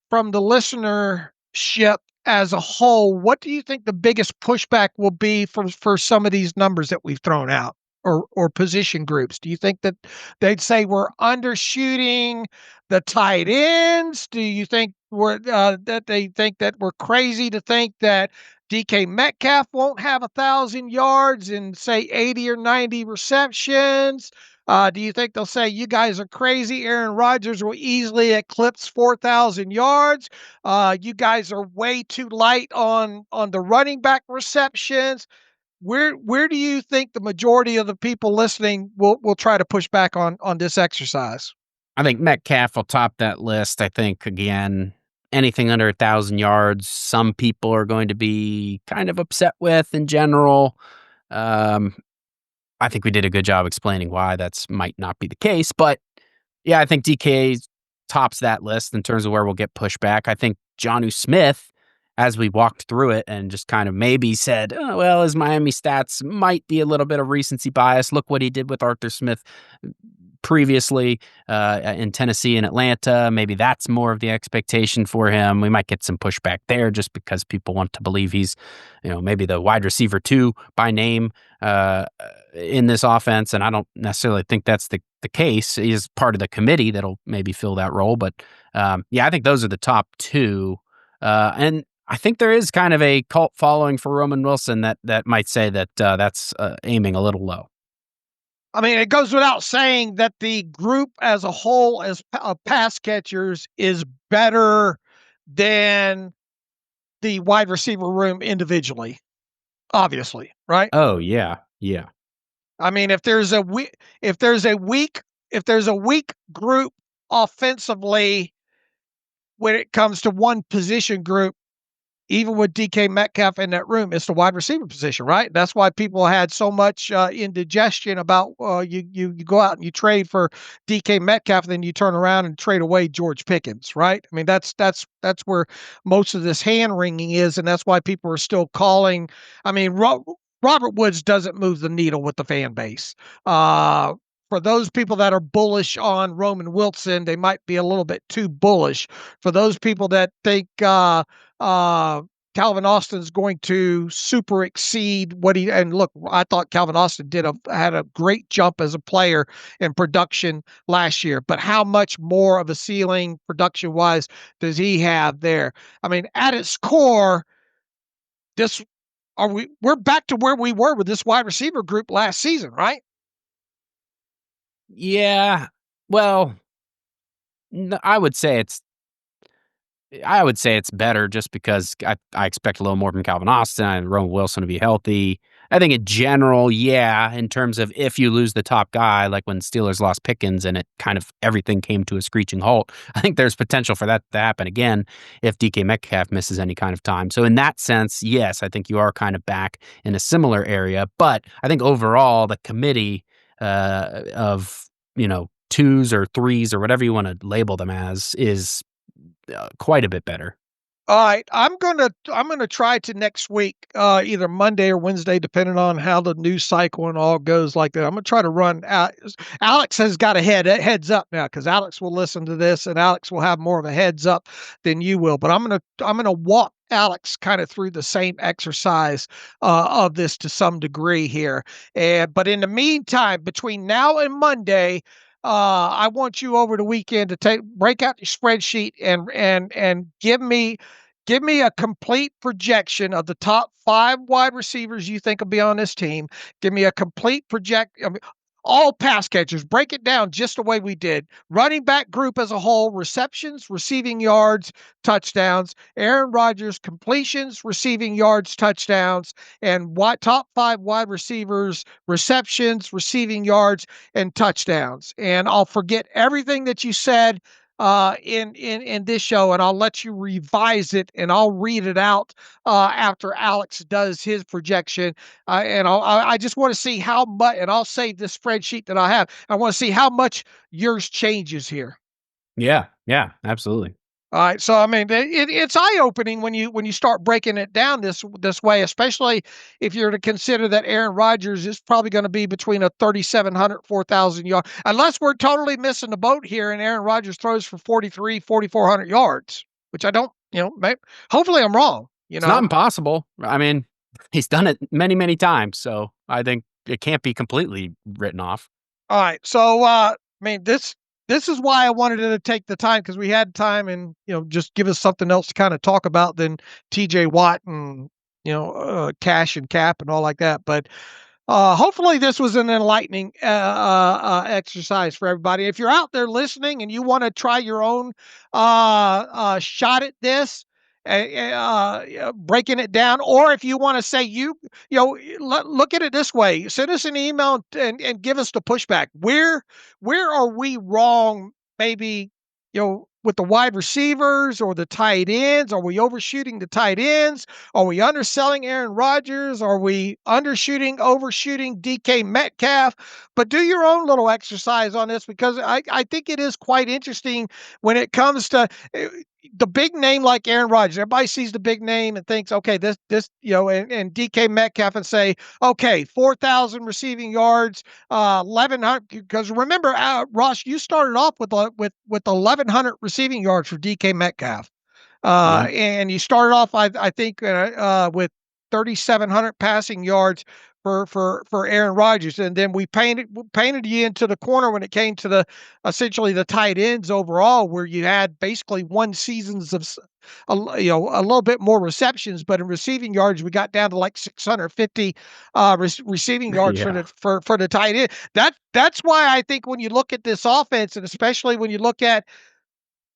from the listenership as a whole? What do you think the biggest pushback will be for some of these numbers that we've thrown out or position groups? Do you think that they'd say we're undershooting the tight ends? Do you think that they think that we're crazy to think that DK Metcalf won't have 1,000 yards and say 80 or 90 receptions? Do you think they'll say you guys are crazy? Aaron Rodgers will easily eclipse 4,000 yards. You guys are way too light on the running back receptions. Where do you think the majority of the people listening will try to push back on this exercise? I think Metcalf will top that list. I think, again, anything under 1,000 yards, some people are going to be kind of upset with in general. I think we did a good job explaining why that's might not be the case. But yeah, I think DK tops that list in terms of where we'll get pushback. I think Jonnu Smith, as we walked through it and just kind of maybe said, oh, well, his Miami stats might be a little bit of recency bias. Look what he did with Arthur Smith previously in Tennessee and Atlanta. Maybe that's more of the expectation for him. We might get some pushback there just because people want to believe he's, maybe the wide receiver 2 by name in this offense. And I don't necessarily think that's the case. He's part of the committee that'll maybe fill that role. But I think those are the top 2. And I think there is kind of a cult following for Roman Wilson that might say that that's aiming a little low. I mean, it goes without saying that the group as a whole as pass catchers is better than the wide receiver room individually, obviously, right? Oh, yeah. Yeah. I mean, if there's a weak group offensively when it comes to one position group, even with DK Metcalf in that room, it's the wide receiver position, right? That's why people had so much indigestion about you go out and you trade for DK Metcalf, and then you turn around and trade away George Pickens, right? I mean, that's where most of this hand wringing is, and that's why people are still calling. I mean, Robert Woods doesn't move the needle with the fan base. For those people that are bullish on Roman Wilson, they might be a little bit too bullish. For those people that think Calvin Austin's going to super exceed what he, and look, I thought Calvin Austin had a great jump as a player in production last year, but how much more of a ceiling production wise does he have there? I mean, at its core, we're back to where we were with this wide receiver group last season, right? Yeah. Well, I would say it's better just because I expect a little more from Calvin Austin and Roman Wilson to be healthy. I think in general, yeah, in terms of if you lose the top guy, like when Steelers lost Pickens and it kind of everything came to a screeching halt, I think there's potential for that to happen again if DK Metcalf misses any kind of time. So in that sense, yes, I think you are kind of back in a similar area. But I think overall, the committee of, twos or threes or whatever you want to label them as is quite a bit better. All right, I'm gonna try to next week, either Monday or Wednesday, depending on how the news cycle and all goes like that. I'm gonna try to run. Alex has got a heads up now because Alex will listen to this and Alex will have more of a heads up than you will. But I'm gonna walk Alex kind of through the same exercise of this to some degree here. But in the meantime, between now and Monday, I want you over the weekend to break out your spreadsheet and give me a complete projection of the top 5 wide receivers you think will be on this team. Give me a complete all pass catchers. Break it down just the way we did. Running back group as a whole, receptions, receiving yards, touchdowns. Aaron Rodgers, completions, receiving yards, touchdowns. And top 5 wide receivers, receptions, receiving yards, and touchdowns. And I'll forget everything that you said in this show, and I'll let you revise it, and I'll read it out after Alex does his projection. And I just want to see how much, and I'll save this spreadsheet that I have. I want to see how much yours changes here. Yeah, absolutely. All right, so I mean, it's eye-opening when you start breaking it down this way, especially if you're to consider that Aaron Rodgers is probably going to be between a 3,700, 4,000 yard, unless we're totally missing the boat here and Aaron Rodgers throws for 4,400 yards, which I don't, hopefully I'm wrong. It's not impossible. I mean, he's done it many, many times, so I think it can't be completely written off. All right, so I mean, this is why I wanted to take the time, because we had time and, just give us something else to kind of talk about than TJ Watt and, cash and cap and all like that. But hopefully this was an enlightening exercise for everybody. If you're out there listening and you want to try your own shot at this, breaking it down, or if you want to say look at it this way, send us an email and give us the pushback. Where are we wrong? Maybe with the wide receivers or the tight ends. Are we overshooting the tight ends? Are we underselling Aaron Rodgers? Are we overshooting DK Metcalf? But do your own little exercise on this, because I think it is quite interesting when it comes to the big name like Aaron Rodgers. Everybody sees the big name and thinks, okay, this and DK Metcalf, and say, okay, 4,000 receiving yards, 1,100. Because remember, Ross, you started off with 1,100 receiving yards for DK Metcalf, and you started off, I think, with 3,700 passing yards for Aaron Rodgers, and then we painted you into the corner when it came to essentially the tight ends overall, where you had basically one seasons of a little bit more receptions, but in receiving yards we got down to like 650 receiving yards for the tight end. That's why I think when you look at this offense, and especially when you look at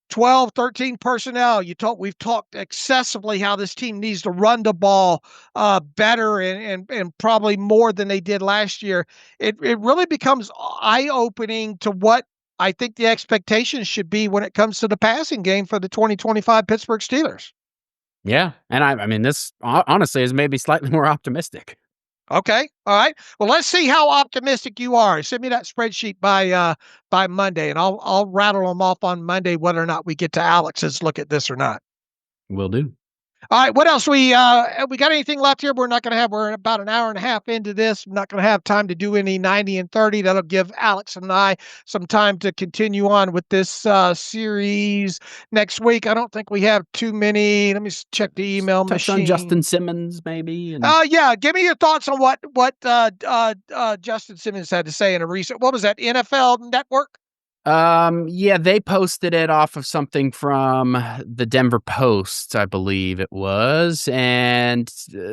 12, 13 personnel. We've talked excessively how this team needs to run the ball better and probably more than they did last year. It really becomes eye-opening to what I think the expectations should be when it comes to the passing game for the 2025 Pittsburgh Steelers. Yeah, and I mean, this honestly is maybe slightly more optimistic. Okay. All right. Well, let's see how optimistic you are. Send me that spreadsheet by Monday, and I'll rattle them off on Monday whether or not we get to Alex's look at this or not. Will do. All right. What else? We got anything left here? We're about an hour and a half into this. I'm not going to have time to do any 90 and 30. That'll give Alex and I some time to continue on with this series next week. I don't think we have too many. Let me check the email Touch machine. on Justin Simmons, maybe. And yeah. Give me your thoughts on what Justin Simmons had to say in a recent. What was that? NFL Network. Yeah, they posted it off of something from the Denver Post, I believe it was. And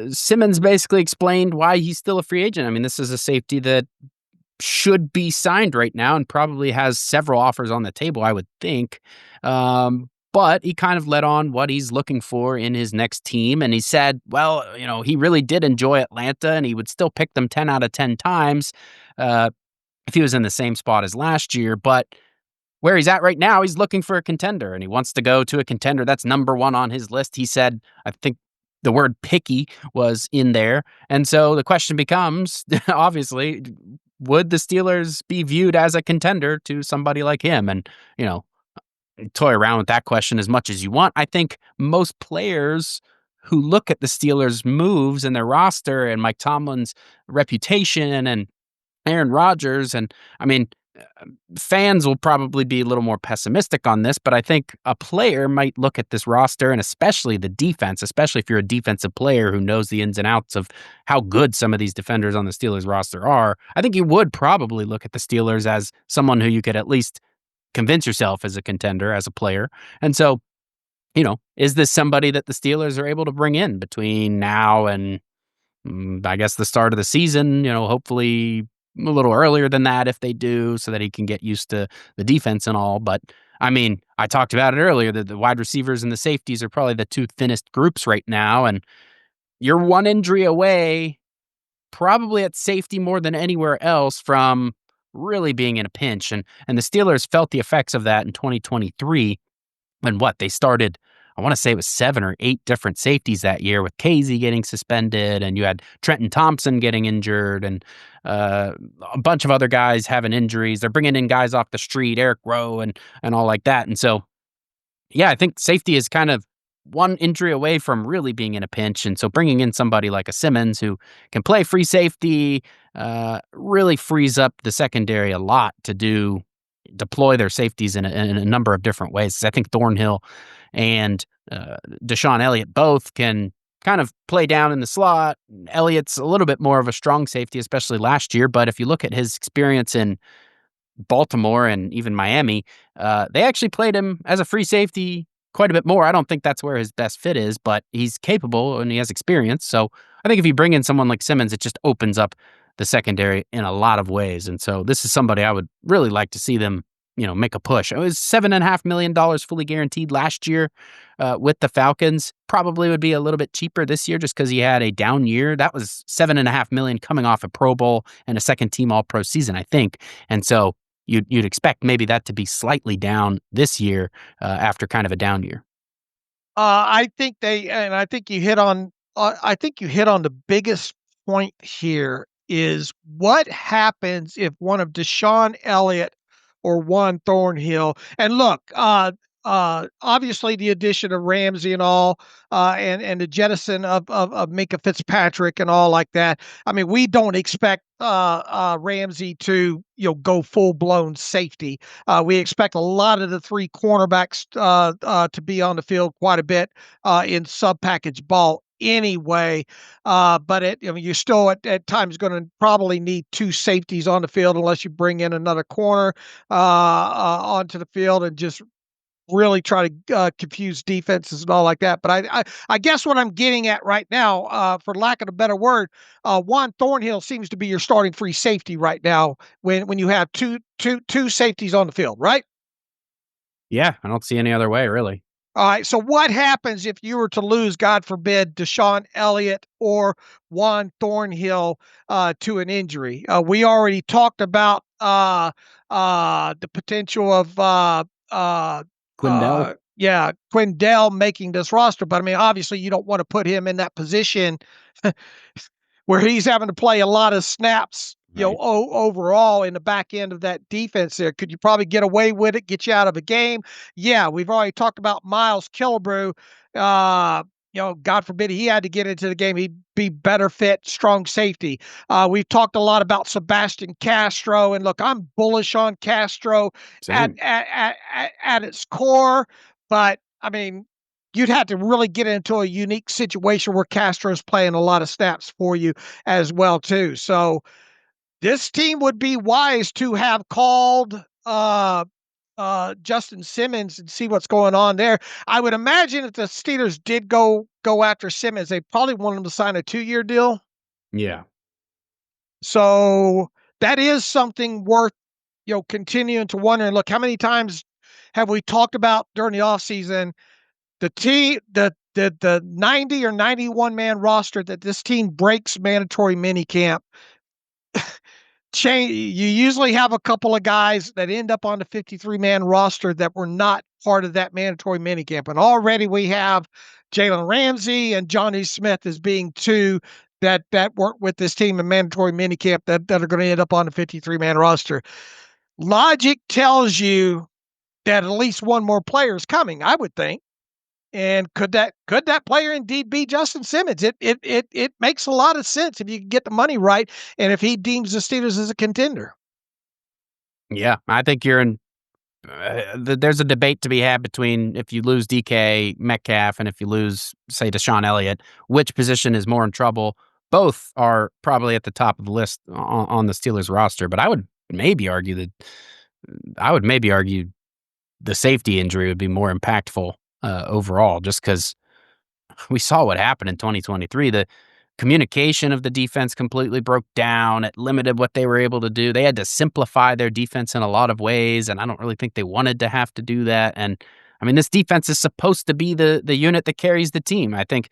Simmons basically explained why he's still a free agent. I mean, this is a safety that should be signed right now and probably has several offers on the table, I would think. But he kind of let on what he's looking for in his next team. And he said, well, he really did enjoy Atlanta and he would still pick them 10 out of 10 times. If he was in the same spot as last year, but where he's at right now, he's looking for a contender and he wants to go to a contender that's number one on his list. He said, I think the word picky was in there. And so the question becomes, obviously, would the Steelers be viewed as a contender to somebody like him? And, toy around with that question as much as you want. I think most players who look at the Steelers' moves and their roster and Mike Tomlin's reputation and Aaron Rodgers, and I mean, fans will probably be a little more pessimistic on this, but I think a player might look at this roster and especially the defense, especially if you're a defensive player who knows the ins and outs of how good some of these defenders on the Steelers roster are. I think you would probably look at the Steelers as someone who you could at least convince yourself as a contender, as a player. And so, is this somebody that the Steelers are able to bring in between now and I guess the start of the season, hopefully a little earlier than that if they do, so that he can get used to the defense and all. But I mean, I talked about it earlier that the wide receivers and the safeties are probably the two thinnest groups right now. And you're one injury away, probably at safety more than anywhere else, from really being in a pinch. And the Steelers felt the effects of that in 2023 when they started, I want to say it was 7 or 8 different safeties that year, with Casey getting suspended and you had Trenton Thompson getting injured and a bunch of other guys having injuries. They're bringing in guys off the street, Eric Rowe and all like that. And so, yeah, I think safety is kind of one injury away from really being in a pinch. And so bringing in somebody like a Simmons who can play free safety really frees up the secondary a lot to deploy their safeties in a number of different ways. I think Thornhill and Deshaun Elliott both can kind of play down in the slot. Elliott's a little bit more of a strong safety, especially last year. But if you look at his experience in Baltimore and even Miami, they actually played him as a free safety quite a bit more. I don't think that's where his best fit is, but he's capable and he has experience. So I think if you bring in someone like Simmons, it just opens up the secondary in a lot of ways. And so this is somebody I would really like to see them, make a push. It was $7.5 million fully guaranteed last year with the Falcons. Probably would be a little bit cheaper this year just because he had a down year. That was $7.5 million coming off a Pro Bowl and a second team All-Pro season, I think. And so you'd expect maybe that to be slightly down this year after kind of a down year. I think you hit on the biggest point here is what happens if one of Deshaun Elliott or Juan Thornhill, and look, obviously the addition of Ramsey and all, and the jettison of Minkah Fitzpatrick and all like that. I mean, we don't expect Ramsey to go full blown safety. We expect a lot of the 3 cornerbacks to be on the field quite a bit in sub package ball anyway. But you're still at times going to probably need 2 safeties on the field unless you bring in another corner onto the field and just really try to confuse defenses and all like that. But I guess what I'm getting at right now, for lack of a better word, Juan Thornhill seems to be your starting free safety right now when you have two safeties on the field, right? Yeah, I don't see any other way, really. All right. So what happens if you were to lose, God forbid, Deshaun Elliott or Juan Thornhill to an injury? We already talked about the potential of Quindell. Quindell making this roster. But I mean, obviously you don't want to put him in that position where he's having to play a lot of snaps, overall in the back end of that defense there. Could you probably get away with it, get you out of a game? Yeah, we've already talked about Miles Killebrew. God forbid he had to get into the game. He'd be better fit, strong safety. We've talked a lot about Sebastian Castro, and look, I'm bullish on Castro at its core, but I mean, you'd have to really get into a unique situation where Castro's playing a lot of snaps for you as well too. So this team would be wise to have called Justin Simmons and see what's going on there. I would imagine if the Steelers did go after Simmons, they probably want him to sign a 2-year deal. Yeah. So that is something worth, continuing to wonder. And look, how many times have we talked about during the offseason the 90 or 91 man roster that this team breaks mandatory minicamp? You usually have a couple of guys that end up on the 53-man roster that were not part of that mandatory minicamp. And already we have Jalen Ramsey and Jonnu Smith as being two that weren't with this team in mandatory minicamp that are going to end up on the 53-man roster. Logic tells you that at least one more player is coming, I would think. And could that player indeed be Justin Simmons? It makes a lot of sense if you can get the money right, and if he deems the Steelers as a contender. Yeah, I think you're in. There's a debate to be had between if you lose DK Metcalf and if you lose, say, Deshaun Elliott, which position is more in trouble. Both are probably at the top of the list on the Steelers roster, but I would maybe argue the safety injury would be more impactful overall, just because we saw what happened in 2023. The communication of the defense completely broke down. It limited what they were able to do. They had to simplify their defense in a lot of ways, and I don't really think they wanted to have to do that. And I mean, this defense is supposed to be the unit that carries the team. I think,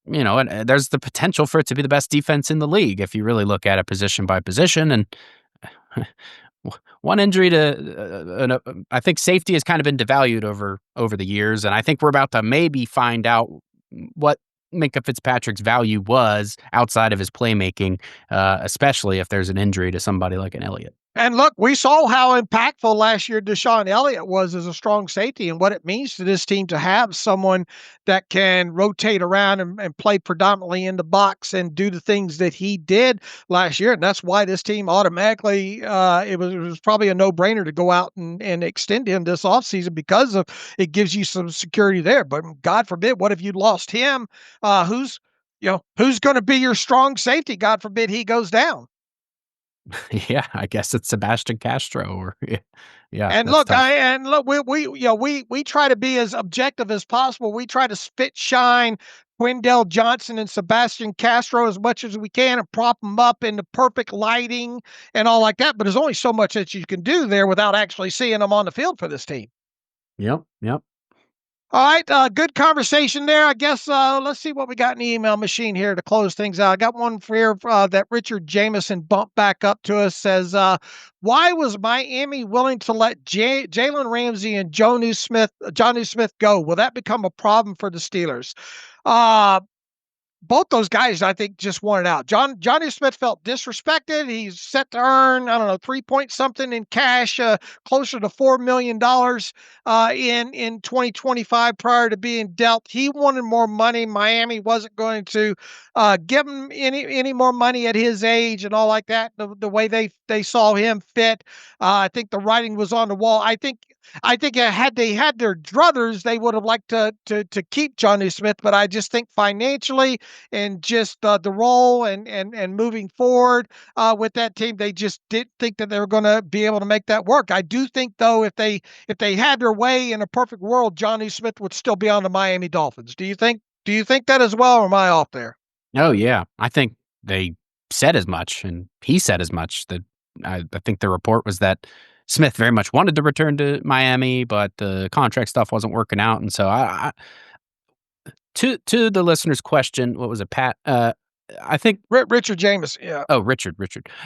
and there's the potential for it to be the best defense in the league if you really look at it position by position. And one injury to, I think safety has kind of been devalued over the years, and I think we're about to maybe find out what Minkah Fitzpatrick's value was outside of his playmaking, especially if there's an injury to somebody like an Elliott. And look, we saw how impactful last year Deshaun Elliott was as a strong safety and what it means to this team to have someone that can rotate around and play predominantly in the box and do the things that he did last year. And that's why this team automatically, it was probably a no-brainer to go out and extend him this offseason because of it gives you some security there. But God forbid, what if you lost him? Who's going to be your strong safety? God forbid he goes down. Yeah, I guess it's Sebastian Castro or yeah. And look, we try to be as objective as possible. We try to spit shine Quindell Johnson and Sebastian Castro as much as we can and prop them up in the perfect lighting and all like that. But there's only so much that you can do there without actually seeing them on the field for this team. Yep. All right, good conversation there. I guess let's see what we got in the email machine here to close things out. I got one for here that Richard Jameson bumped back up to us. Says, why was Miami willing to let Jalen Ramsey and Jonnu Smith go? Will that become a problem for the Steelers? Both those guys, I think, just wanted out. Jonnu Smith felt disrespected. He's set to earn, 3 point something in cash, closer to $4 million in 2025 prior to being dealt. He wanted more money. Miami wasn't going to give him any more money at his age and all like that. The way they saw him fit, I think the writing was on the wall. I think had they had their druthers, they would have liked to keep Jonnu Smith. But I just think financially and just the role and moving forward with that team, they just didn't think that they were going to be able to make that work. I do think, though, if they had their way in a perfect world, Jonnu Smith would still be on the Miami Dolphins. Do you think that as well, or am I off there? Oh, yeah. I think they said as much, and he said as much. That I think the report was that Smith very much wanted to return to Miami, but the contract stuff wasn't working out. And so to the listener's question, what was it, Pat? I think Richard Jameson. Yeah. Oh, Richard.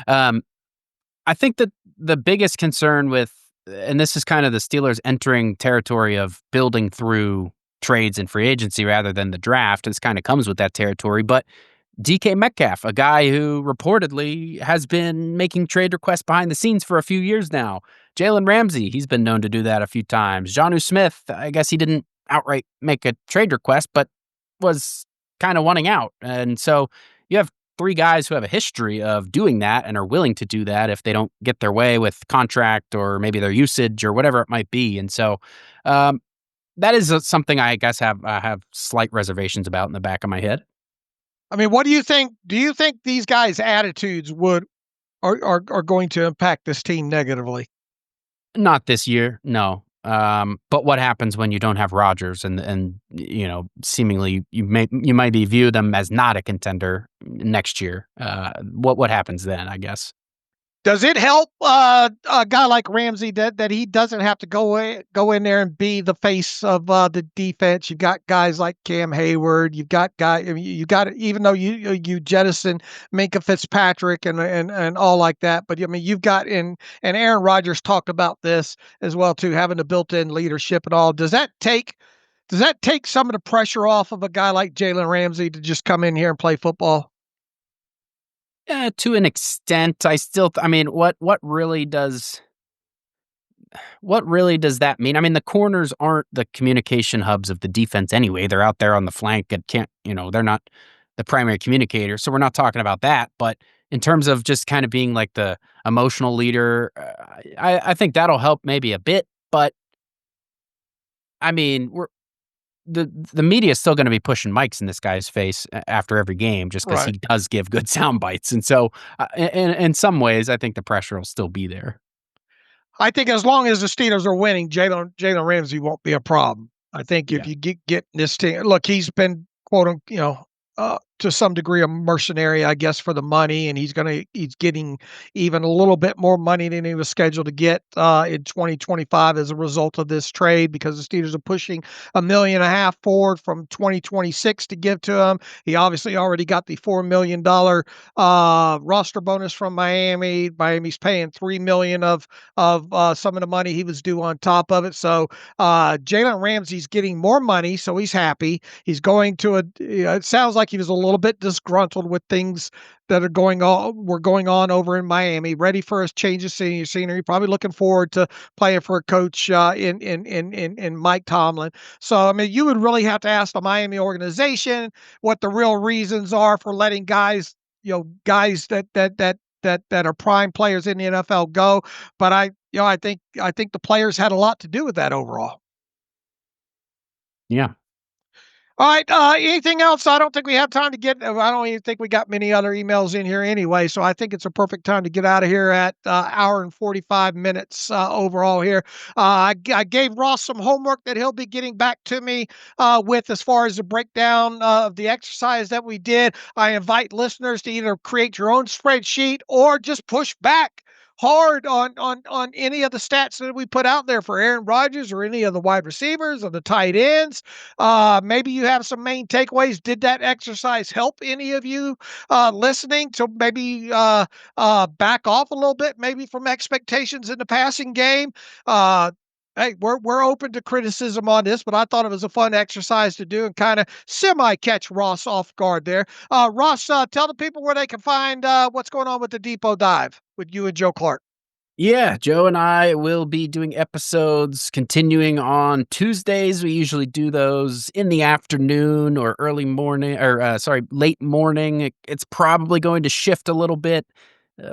I think that the biggest concern with and this is kind of the Steelers entering territory of building through trades and free agency rather than the draft. This kind of comes with that territory. But DK Metcalf, a guy who reportedly has been making trade requests behind the scenes for a few years now. Jalen Ramsey, he's been known to do that a few times. Jonnu Smith, I guess he didn't outright make a trade request, but was kind of wanting out. And so you have three guys who have a history of doing that and are willing to do that if they don't get their way with contract or maybe their usage or whatever it might be. And so that is something I guess I have slight reservations about in the back of my head. I mean, what do you think? Do you think these guys' attitudes are going to impact this team negatively? Not this year, no. But what happens when you don't have Rodgers and seemingly you might be view them as not a contender next year? What happens then? I guess. Does it help a guy like Ramsey that he doesn't have to go in there and be the face of the defense? You've got guys like Cam Heyward. You've got even though you jettison Minkah Fitzpatrick and all like that, but I mean you've got and Aaron Rodgers talked about this as well too, having the built-in leadership and all. Does that take some of the pressure off of a guy like Jalen Ramsey to just come in here and play football? To an extent, what really does that mean? I mean, the corners aren't the communication hubs of the defense anyway. They're out there on the flank and they're not the primary communicator. So we're not talking about that. But in terms of just kind of being like the emotional leader, I think that'll help maybe a bit. But I mean, the media is still going to be pushing mics in this guy's face after every game just because he does give good sound bites. And so in some ways, I think the pressure will still be there. I think as long as the Steelers are winning, Jalen Ramsey won't be a problem. I think if you get this team, look, he's been quote to some degree a mercenary, I guess, for the money, and he's getting even a little bit more money than he was scheduled to get in 2025 as a result of this trade because the Steelers are pushing $1.5 million forward from 2026 to give to him. He obviously already got the $4 million roster bonus from Miami. Miami's paying $3 million of some of the money he was due on top of it. So Jalen Ramsey's getting more money, so he's happy. He's going to it sounds like he was a little bit disgruntled with things that were going on over in Miami, ready for a change of scenery, probably looking forward to playing for a coach in Mike Tomlin. So, I mean, you would really have to ask the Miami organization what the real reasons are for letting guys that are prime players in the NFL go. But I think the players had a lot to do with that overall. Yeah. All right. Anything else? I don't think we have time to get. I don't even think we got many other emails in here anyway. So I think it's a perfect time to get out of here at hour and 45 minutes overall here. I gave Ross some homework that he'll be getting back to me with as far as the breakdown of the exercise that we did. I invite listeners to either create your own spreadsheet or just push back hard on any of the stats that we put out there for Aaron Rodgers or any of the wide receivers or the tight ends. Maybe you have some main takeaways. Did that exercise help any of you listening to maybe back off a little bit, maybe from expectations in the passing game? Hey, we're open to criticism on this, but I thought it was a fun exercise to do and kind of semi-catch Ross off guard there. Ross, tell the people where they can find what's going on with the Depot Dive with you and Joe Clark. Yeah, Joe and I will be doing episodes continuing on Tuesdays. We usually do those in the afternoon or early morning, or late morning. It's probably going to shift a little bit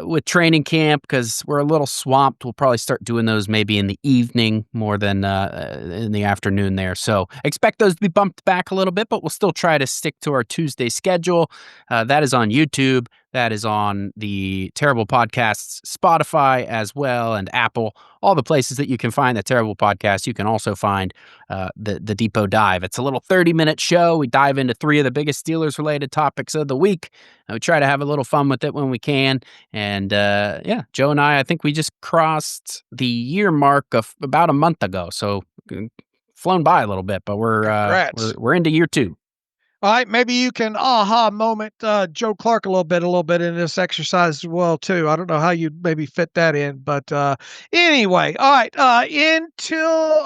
with training camp because we're a little swamped. We'll probably start doing those maybe in the evening more than in the afternoon there. So expect those to be bumped back a little bit, but we'll still try to stick to our Tuesday schedule. That is on YouTube. That is on the Terrible Podcasts, Spotify as well, and Apple. All the places that you can find the Terrible Podcast, you can also find the Depot Dive. It's a little 30-minute show. We dive into 3 of the biggest Steelers-related topics of the week. We try to have a little fun with it when we can. And Joe and I think we just crossed the year mark of about a month ago. So flown by a little bit, but we're into year 2. All right, maybe you can aha moment Joe Clark a little bit in this exercise as well too. I don't know how you'd maybe fit that in, but anyway, all right.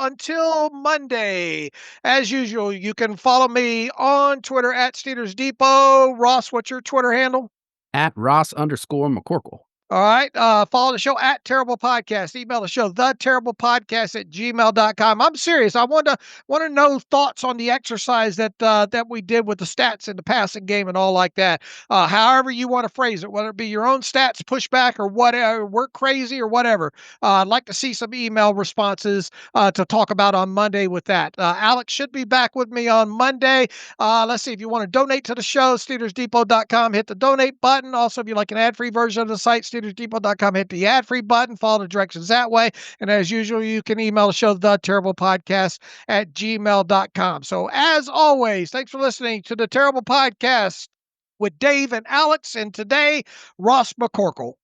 Until Monday, as usual, you can follow me on Twitter at Steelers Depot. Ross, what's your Twitter handle? At Ross_McCorkle. All right. Follow the show at Terrible Podcast. Email the show, theterriblepodcast@gmail.com. I'm serious. I want to know thoughts on the exercise that we did with the stats in the passing game and all like that. However you want to phrase it, whether it be your own stats, pushback, or whatever, work crazy or whatever. I'd like to see some email responses to talk about on Monday with that. Alex should be back with me on Monday. Let's see, if you want to donate to the show, SteelersDepot.com, hit the donate button. Also, if you like an ad-free version of the site, SteelersDepot.com, hit the ad-free button, follow the directions that way. And as usual, you can email the show, theterriblepodcast@gmail.com. So as always, thanks for listening to the Terrible Podcast with Dave and Alex, and today, Ross McCorkle.